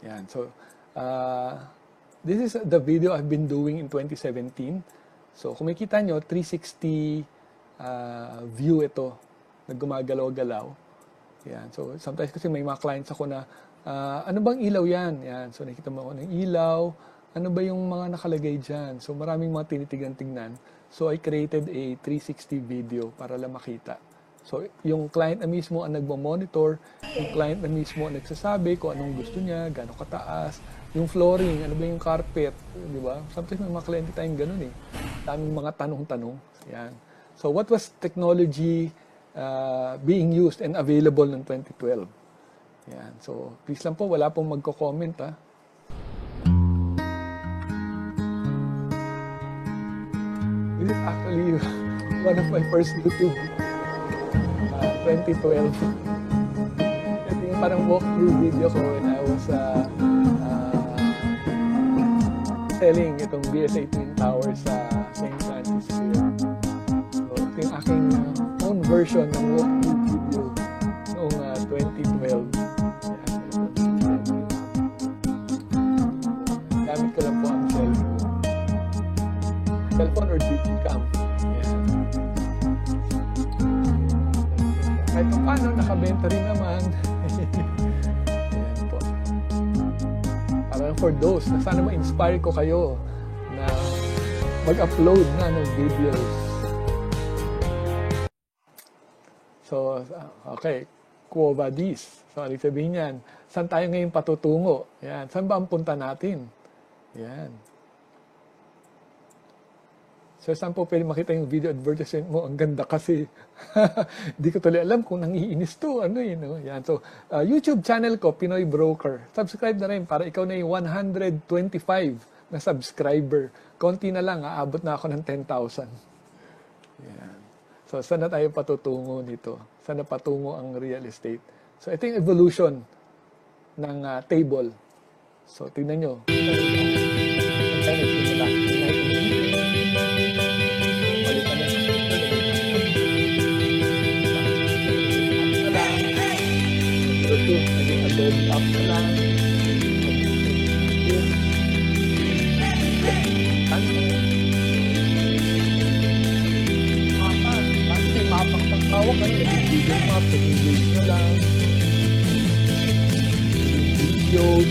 Yan. So, this is the video I've been doing in 2017. So, kung makita nyo, 360 view ito na gumagalaw-galaw. Yan. So, sometimes kasi may mga clients ako na, ano bang ilaw yan? Yan. So, nakita mo ako ng ilaw. Ano ba yung mga nakalagay dyan? So, maraming mga tinitignan-tingnan. So, I created a 360 video para lang makita. So, yung client na mismo ang nagmo-monitor, yung client na mismo ang nagsasabi kung anong gusto niya, gano'ng kataas, yung flooring, ano ba yung carpet, di ba? Sometimes may mga client tayong ganun eh. Daming mga tanong-tanong. Yan. So, what was technology being used and available noong 2012? Yan. So, please lang po, wala pong magko-comment, ha? This is actually one of my first YouTube 2012. Ito yung parang walkthrough video ko when I was selling itong BSA Twin Towers sa St. Francis Pier. So, ito yung aking own version ng walkthrough video noong 2012. Gamit ko lang po ang cellphone or Digicam. Kahit paano, nakabenta rin naman. Ayan po. Parang for those na sana ma-inspire ko kayo na mag-upload na ng videos. So, okay. Quo vadis. So, ano sabihin yan? Saan tayo ngayon patutungo? Yan. Saan ba ang punta natin? Yan. So, saan po pwede makita yung video advertisement mo? Ang ganda kasi. Hindi ko tuloy alam kung nangiinis to. Ano yun? No? Yan. So, YouTube channel ko, Pinoy Broker. Subscribe na rin para ikaw na yung 125 na subscriber. Konti na lang, aabot na ako ng 10,000. Yan. So, saan na tayo patutungo nito? Saan na patungo ang real estate? So, ito yung evolution ng table. So, tingnan nyo. Up na lang. May mapang pagtawag kayo. Google Map, English na lang. Videos.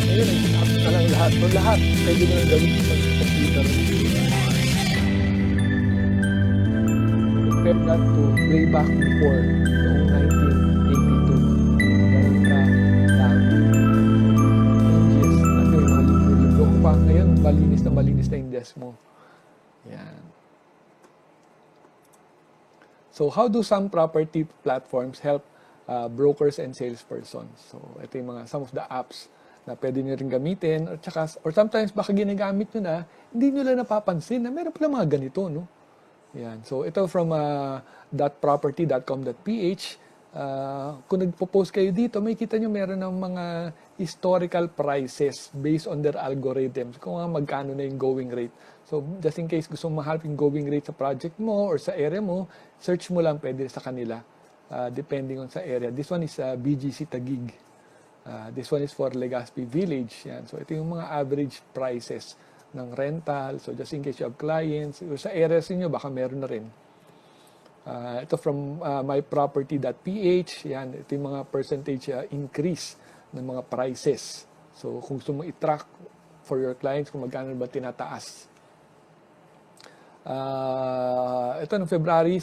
Ayun, nag-up na lang lahat. So, lahat, pwede mo lang gawin sa computer. Compare that to way back before, noong 1982. Ganun ka dami. Changes. At yung mga libro pa. Ngayon, malinis na yung desk mo. Yan. So, how do some property platforms help brokers and salespersons? So, ito yung some of the apps na pwede nyo rin gamitin. Or sometimes, baka ginagamit nyo na, hindi nyo lang napapansin na meron pala mga ganito, no? Yan. So, ito from .property.com.ph. Kung nagpo-post kayo dito, may kita nyo meron ng mga historical prices based on their algorithms. Kung magkano na yung going rate. So, just in case gusto mo mahalap yung going rate sa project mo or sa area mo, search mo lang pwede sa kanila. Depending on sa area. This one is BGC Taguig. This one is for Legazpi Village. Yan. So, ito yung mga average prices ng rental. So, just in case you have clients, sa areas niyo baka meron na rin. Ito from myproperty.ph. Yan, ito yung mga percentage increase ng mga prices. So, kung gusto mo i-track for your clients kung magkano ba tinataas. Ito noong February,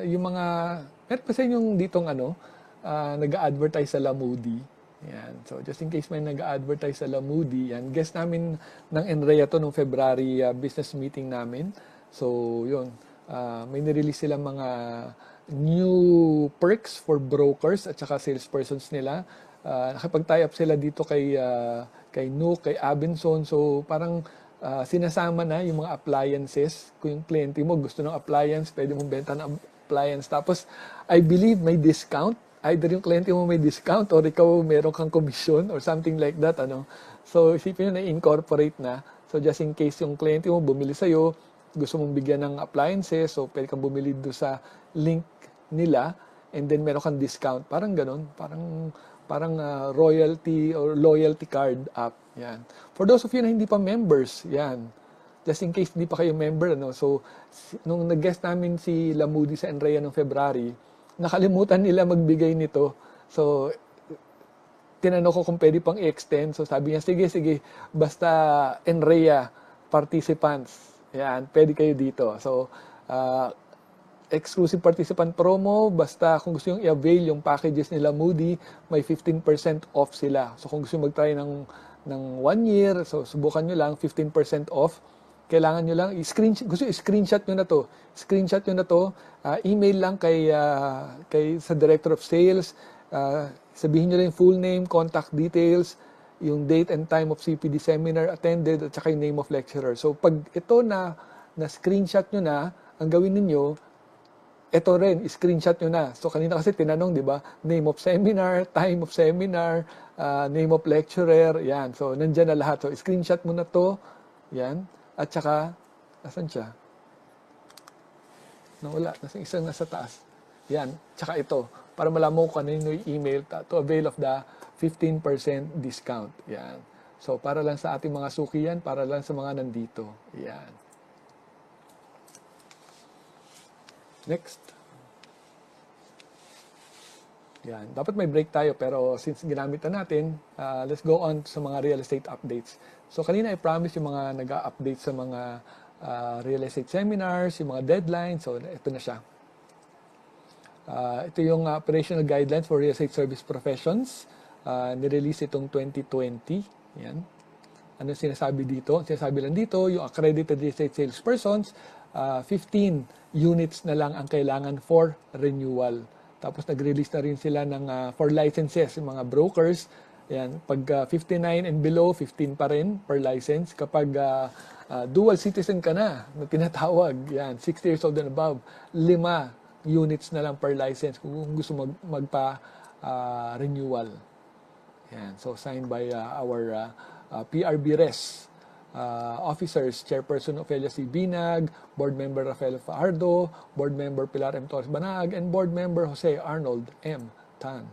yung mga, meron pa sa inyong ditong nag-advertise sa Lamudi. Yan. So, just in case may nag-advertise sa Lamudi, yan. Guest namin ng NREA to noong February business meeting namin. So, yun. May nirelease silang mga new perks for brokers at saka salespersons nila. Nakipag-tie up sila dito kay Nook, kay Abenson. So, parang sinasama na yung mga appliances. Kung yung kliyente mo gusto ng appliance, pwede mong benta ng appliance. Tapos, I believe may discount. Either yung kliyente mo may discount or ikaw meron kang commission or something like that. So, isipin nyo na incorporate na. So, just in case yung kliyente mo bumili sa'yo, gusto mong bigyan ng appliances, so pwede kang bumili doon sa link nila and then meron kang discount. Parang ganun. Parang royalty or loyalty card app. Yan. For those of you na hindi pa members, yan. Just in case hindi pa kayo member, So, nung nag-guest namin si Lamudi sa NREA noong February, nakalimutan nila magbigay nito. So, tinanong ko kung pwede pang i-extend. So, sabi niya, sige, basta NREA participants. Yan, pwede kayo dito. So, exclusive participant promo, basta kung gusto yung i-avail yung packages nila Moody, may 15% off sila. So, kung gusto mag-try ng 1 year, so subukan nyo lang, 15% off. Kailangan nyo lang, screenshot nyo na to. Screenshot nyo na to, email lang kay sa Director of Sales, sabihin nyo lang yung full name, contact details, yung date and time of CPD seminar attended, at saka yung name of lecturer. So, pag ito na screenshot nyo na, ang gawin ninyo, ito rin, screenshot nyo na. So, kanina kasi tinanong, di ba? Name of seminar, time of seminar, name of lecturer, yan. So, nandyan na lahat. So, screenshot mo na to, yan. At saka, nasan siya? Nawala. Isang nasa taas. Yan. Tsaka ito. Para malaman mo kung ano yung email to avail of the 15% discount. Yan. So, para lang sa ating mga suki yan, para lang sa mga nandito. Yan. Next. Yan. Dapat may break tayo, pero since ginamit na natin, let's go on sa mga real estate updates. So, kanina I promise yung mga nag-update sa mga real estate seminars, yung mga deadlines. So, ito na siya. Ito yung operational guidelines for real estate service professions. Nirelease itong 2020. Yan. Ano sinasabi dito? Sinasabi lang dito, yung accredited real estate salespersons, 15 units na lang ang kailangan for renewal. Tapos nag-release na rin sila ng for licenses, yung mga brokers. Yan, pag 59 and below, 15 pa rin per license. Kapag dual citizen ka na tinatawag, yan, 60 years old and above, 5 units na lang per license kung gusto magpa-renewal. Yan, so signed by our PRB Res officers, Chairperson Ofelia C. Binag, Board Member Rafael Fajardo, Board Member Pilar M. Torres Banag, and Board Member Jose Arnold M. Tan.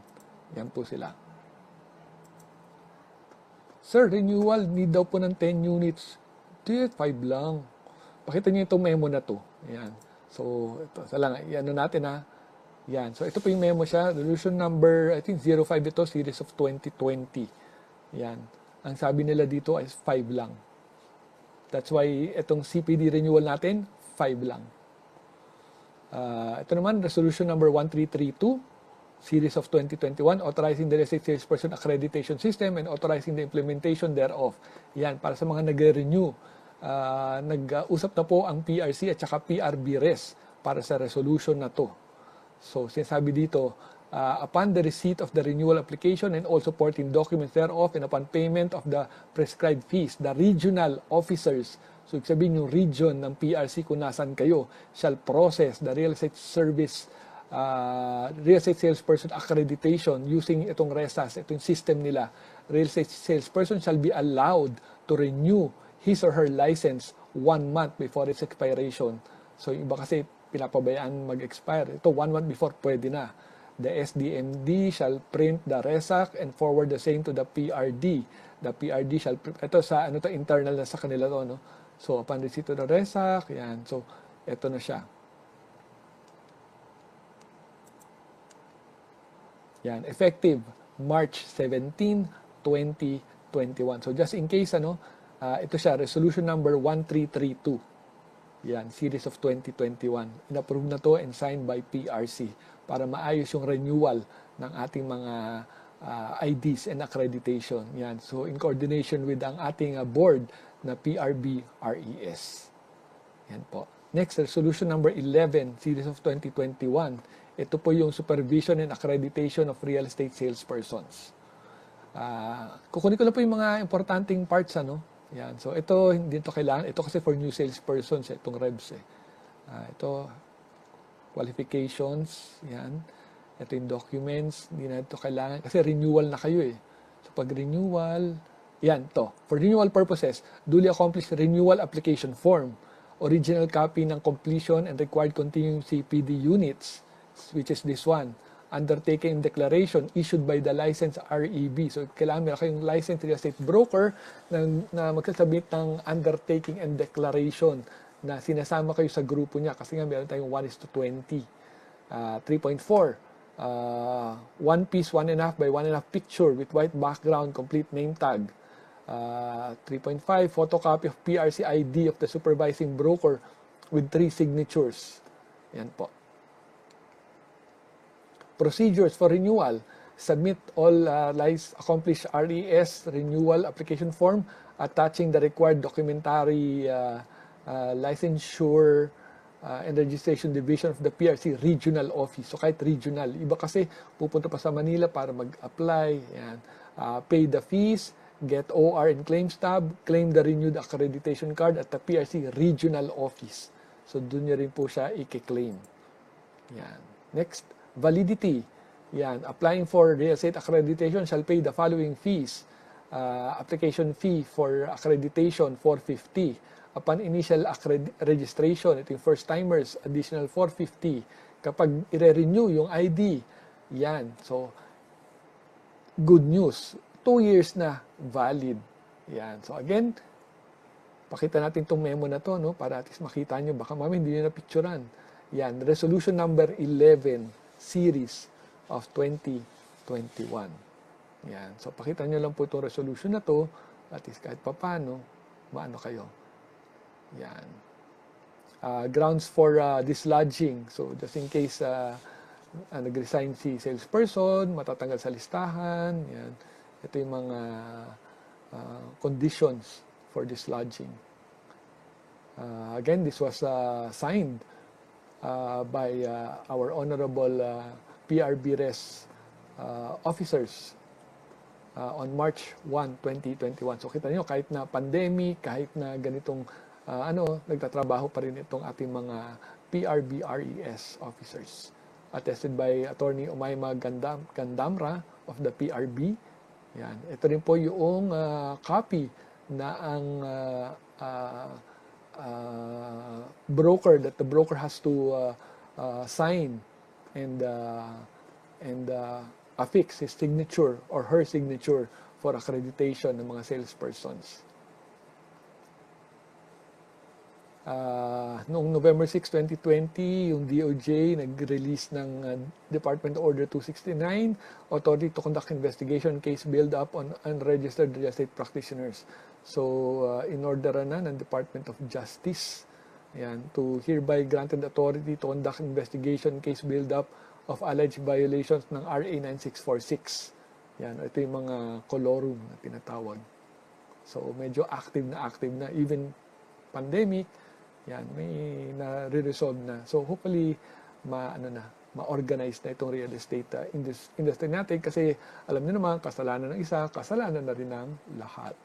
Yan po sila. Sir, renewal, need daw po ng 10 units. 5 lang. Pakita niyo itong memo na to. Yan. So, ito. Ano natin ha. Yan. So, ito po yung memo siya. Resolution number, I think 05 ito, series of 2020. Yan. Ang sabi nila dito is 5 lang. That's why itong CPD renewal natin, 5 lang. Ito naman, resolution number 1332, series of 2021, authorizing the real estate salesperson accreditation system and authorizing the implementation thereof. Yan, para sa mga nag-renew. Nag-usap na po ang PRC at saka PRB Res para sa resolution na to. So, sinasabi dito, upon the receipt of the renewal application and all supporting documents thereof and upon payment of the prescribed fees, the regional officers, so sabihin yung region ng PRC kung nasan kayo, shall process the real estate service real estate salesperson accreditation using itong RESAS, itong system nila. Real estate salesperson shall be allowed to renew his or her license 1 month before its expiration. So, yung iba kasi pinapabayaan mag-expire. Ito, 1 month before, pwede na. The SDMD shall print the RESAC and forward the same to the PRD. The PRD shall, ito sa, internal na sa kanila to, no? So, upon receipt of the RESAC, yan. So, ito na siya. Yan, effective March 17, 2021. So just in case, ito siya, resolution number 1332. Yan, series of 2021. Inapprove na to and signed by PRC para maayos yung renewal ng ating mga IDs and accreditation. Yan. So in coordination with ang ating board na PRB-RES. Yan po. Next, resolution number 11, series of 2021. Ito po yung supervision and accreditation of real estate salespersons. Kukunin ko lang po yung mga importanteng parts, Yan. So ito, hindi ito kailangan. Ito kasi for new salespersons, itong REBS. Ito, qualifications, yan. Ito yung documents, hindi na ito kailangan. Kasi renewal na kayo So pag renewal, yan, to. For renewal purposes, duly accomplished renewal application form, original copy ng completion and required continuing CPD units, which is this one, undertaking declaration issued by the licensed REB. So, kailangan meron kayong licensed real estate broker na magsasabit ng undertaking and declaration na sinasama kayo sa grupo niya. Kasi nga, meron tayong 1:20. 3.4, 1 piece, 1.5 by 1.5 picture with white background, complete name tag. 3.5, photocopy of PRC ID of the supervising broker with 3 signatures. Yan po. Procedures for renewal. Submit all accomplished RES renewal application form attaching the required documentary licensure and registration division of the PRC regional office. So kahit regional. Iba kasi pupunta pa sa Manila para mag-apply. Yan. Pay the fees, get OR and claims tab, claim the renewed accreditation card at the PRC regional office. So doon nyo rin po siya i-claim. Yan. Next. Validity. Yan. Applying for real estate accreditation shall pay the following fees. Application fee for accreditation, 450. Upon initial registration, ito yung first timers, additional 450. Kapag i-renew yung ID, yan. So, good news. 2 years na valid. Yan. So, again, pakita natin itong memo na to, para at least makita nyo. Baka mami, hindi nyo na-picturean. Yan. Resolution number 11. Series of 2021. Yan. So, pakita nyo lang po itong resolution na to at least kahit papano, maano kayo. Yan. Grounds for dislodging. So, just in case nag-resign si salesperson, matatanggal sa listahan. Yan. Ito yung mga conditions for dislodging. Again, this was signed by our honorable PRB-RES officers on March 1, 2021. So kita nyo, kahit na pandemic, kahit na ganitong nagtatrabaho pa rin itong ating mga PRB-RES officers. Attested by Attorney Umayma Gandamra of the PRB. Yan. Ito rin po yung copy na ang broker, that the broker has to sign and affix his signature or her signature for accreditation ng mga salespersons. Noong November 6, 2020, yung DOJ nag-release ng Department Order 269, Authority to Conduct Investigation Case Build-Up on Unregistered Real Estate Practitioners. So, in-order na ng Department of Justice to hereby granted authority to conduct investigation case build-up of alleged violations ng RA 9646. Ito yung mga colorum na tinatawag. So, medyo active na even pandemic, may na-resolve na. So, hopefully, ma-organize na itong real estate industry natin kasi alam niyo naman, kasalanan ng isa, kasalanan na rin ng lahat.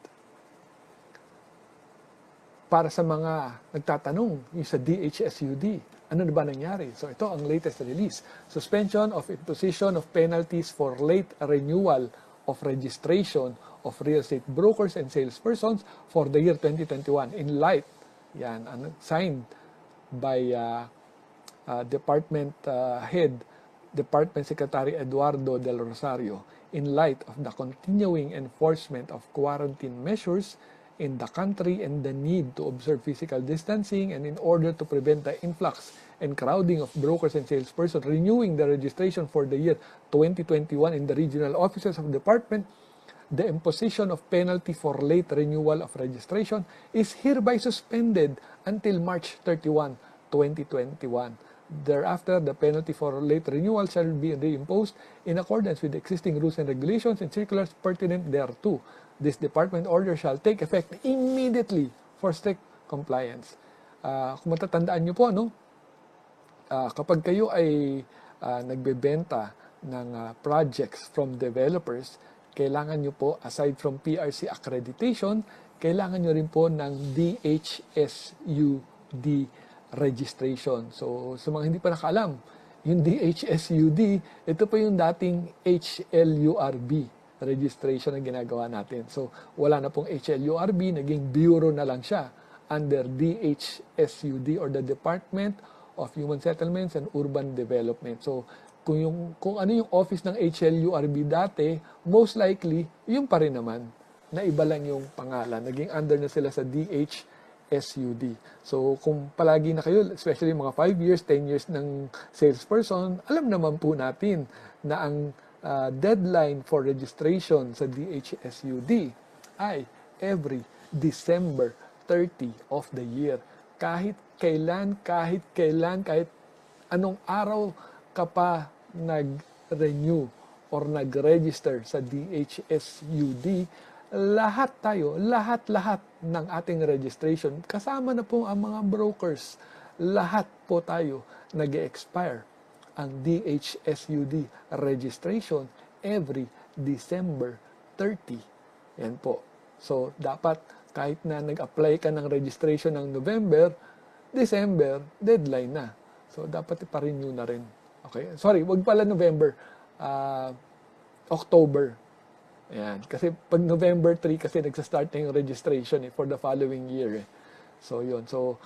Para sa mga nagtatanong, yung sa DHSUD, ano na ba nangyari? So ito ang latest release. Suspension of imposition of penalties for late renewal of registration of real estate brokers and salespersons for the year 2021 in light, signed by Department Head, Department Secretary Eduardo Del Rosario, in light of the continuing enforcement of quarantine measures in the country and the need to observe physical distancing and in order to prevent the influx and crowding of brokers and salespersons renewing the registration for the year 2021 in the regional offices of the department, the imposition of penalty for late renewal of registration is hereby suspended until March 31, 2021. Thereafter, the penalty for late renewal shall be reimposed in accordance with existing rules and regulations and circulars pertinent thereto. This department order shall take effect immediately for strict compliance. Kung matatandaan nyo po, kapag kayo ay nagbebenta ng projects from developers, kailangan nyo po, aside from PRC accreditation, kailangan nyo rin po ng DHSUD registration. So, sa mga hindi pa nakaalam, yung DHSUD, ito po yung dating HLURB registration na ginagawa natin. So, wala na pong HLURB, naging bureau na lang siya under DHSUD or the Department of Human Settlements and Urban Development. So, kung ano yung office ng HLURB dati, most likely, yung pa rin naman, na iba lang yung pangalan. Naging under na sila sa DHSUD. So, kung palagi na kayo, especially mga 5 years, 10 years ng salesperson, alam naman po natin na ang deadline for registration sa DHSUD ay every December 30 of the year. Kahit kailan, kahit anong araw ka pa nag-renew or nag-register sa DHSUD, lahat ng ating registration, kasama na po ang mga brokers, lahat po tayo nag-expire ang DHSUD registration every December 30. Yan po. So, dapat kahit na nag-apply ka ng registration ng November, December, deadline na. So, dapat ipa-renew na rin. Okay? Sorry, wag pala November. October. Ayan. Kasi pag November 3, kasi nagsa-start na yung registration for the following year. So, yun. So,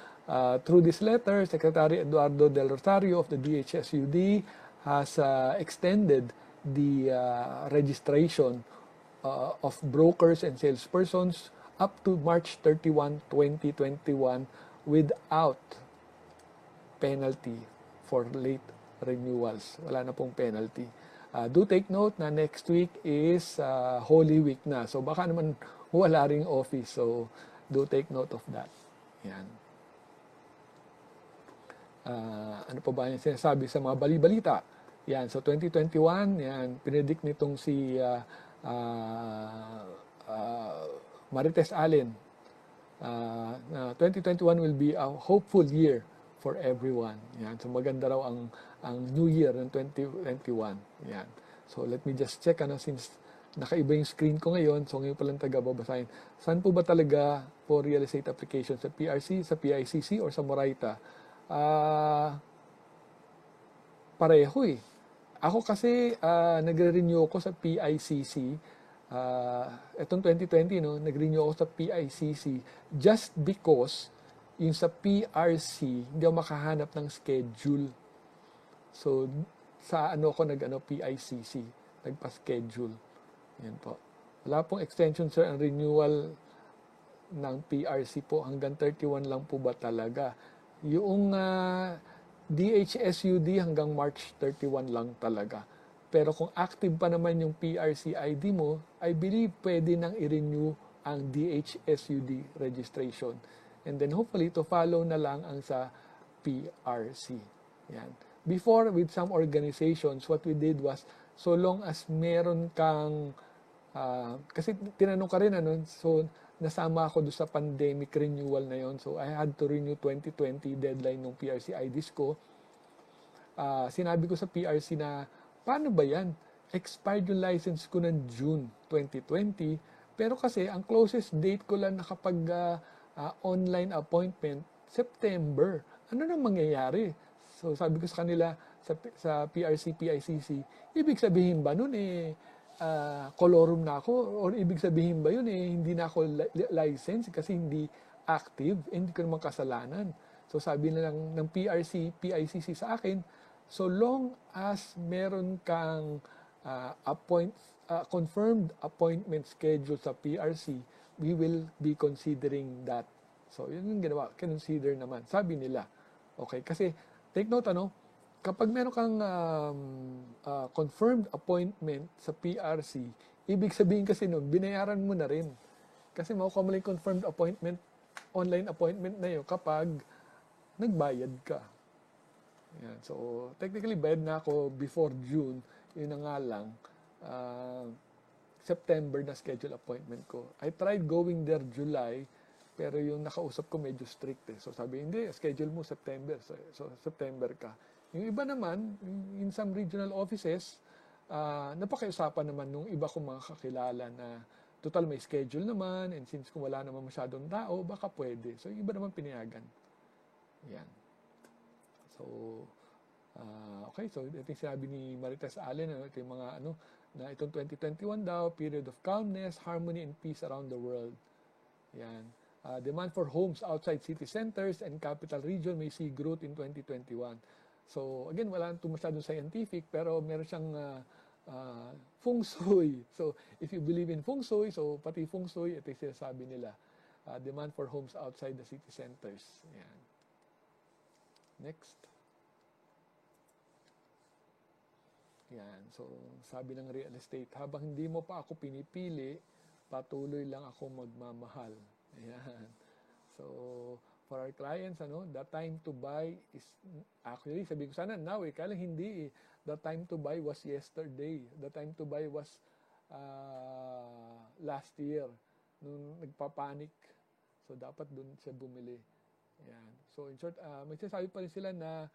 through this letter, Secretary Eduardo Del Rosario of the DHSUD has extended the registration of brokers and salespersons up to March 31, 2021 without penalty for late renewals. Wala na pong penalty. Do take note na next week is Holy Week na. So baka naman wala ring office. So do take note of that. Yan. Ano pa ba yung sinasabi sa mga bali-balita? Yan. So 2021, yan, pinredict nitong si Marites Allen. 2021 will be a hopeful year for everyone. Yan. So maganda raw ang new year ng 2021. Yan. So let me just check since nakaiba yung screen ko ngayon, so ngayon palang taga-babasahin. Saan po ba talaga for real estate application? Sa PRC, sa PICC, or sa Moraita? Pareho eh. Ako kasi nagre-renew ako sa PICC. Etong 2020, nag-renew ako sa PICC just because yung sa PRC, hindi ako makahanap ng schedule. So, sa PICC, nagpa-schedule. Yan po. Wala pong extension, sir, ang renewal ng PRC po. Hanggang 31 lang po ba talaga? Yung DHSUD hanggang March 31 lang talaga. Pero kung active pa naman yung PRC ID mo, I believe pwede nang i-renew ang DHSUD registration. And then hopefully to follow na lang ang sa PRC. Yan. Before, with some organizations, what we did was, so long as meron kang, kasi tinanong ka rin, so nasama ako doon sa pandemic renewal na yon. So I had to renew 2020 deadline ng PRC IDs ko. Sinabi ko sa PRC na, paano ba yan? Expired yung license ko ng June 2020, pero kasi ang closest date ko lang nakapag online appointment, September. Ano nang mangyayari? So sabi ko sa kanila, sa PRC, PICC, ibig sabihin ba nun colorum na ako? Or ibig sabihin ba yun hindi na ako license kasi hindi active, hindi ko naman kasalanan. So sabi na lang ng PRC, PICC sa akin, so long as meron kang confirmed appointment schedule sa PRC, we will be considering that. So, yun yung ginawa. Consider naman. Sabi nila. Okay, kasi take note, kapag meron kang confirmed appointment sa PRC, ibig sabihin kasi nun, binayaran mo na rin. Kasi makukuha mo lang yung confirmed appointment, online appointment na yun kapag nagbayad ka. Yan. So, technically, bayad na ako before June. Yun na nga lang. September na schedule appointment ko. I tried going there July, pero yung nakausap ko medyo strict eh. So, sabi, hindi, schedule mo September. So September ka. Yung iba naman, in some regional offices, napakiusapan naman nung iba kong mga kakilala na total may schedule naman, and since kung wala naman masyadong tao, baka pwede. So, yung iba naman pinayagan. Yan. So, okay. So, ito yung sinabi ni Marites Allen, ito yung mga na itong 2021 daw, period of calmness, harmony, and peace around the world. Yan. Demand for homes outside city centers and capital region may see growth in 2021. So, again, wala ito masyadong scientific, pero meron siyang feng shui. So, if you believe in feng shui, so pati feng shui, ito yung sinasabi nila. Demand for homes outside the city centers. Yan. Next. Yan. So, sabi ng real estate, habang hindi mo pa ako pinipili, patuloy lang ako magmamahal. Ayan. So, for our clients, the time to buy is, actually, sabi ko sana now, kaya lang hindi. The time to buy was yesterday. The time to buy was last year, nung nagpapanik. So, dapat dun siya bumili. Ayan. So, in short, may sinasabi pa rin sila na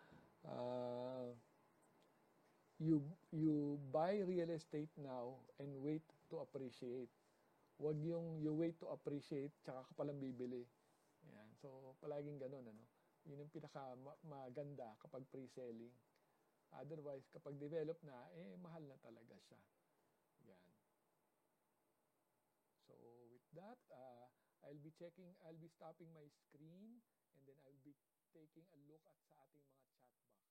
you buy real estate now and wait to appreciate. Huwag yung you wait to appreciate tsaka ka palang bibili. Ayan. So, palaging ganun, Yun yung pinaka maganda kapag pre-selling. Otherwise, kapag develop na, mahal na talaga siya. Yan. So, with that, I'll be stopping my screen and then I'll be taking a look at sa ating mga chat box.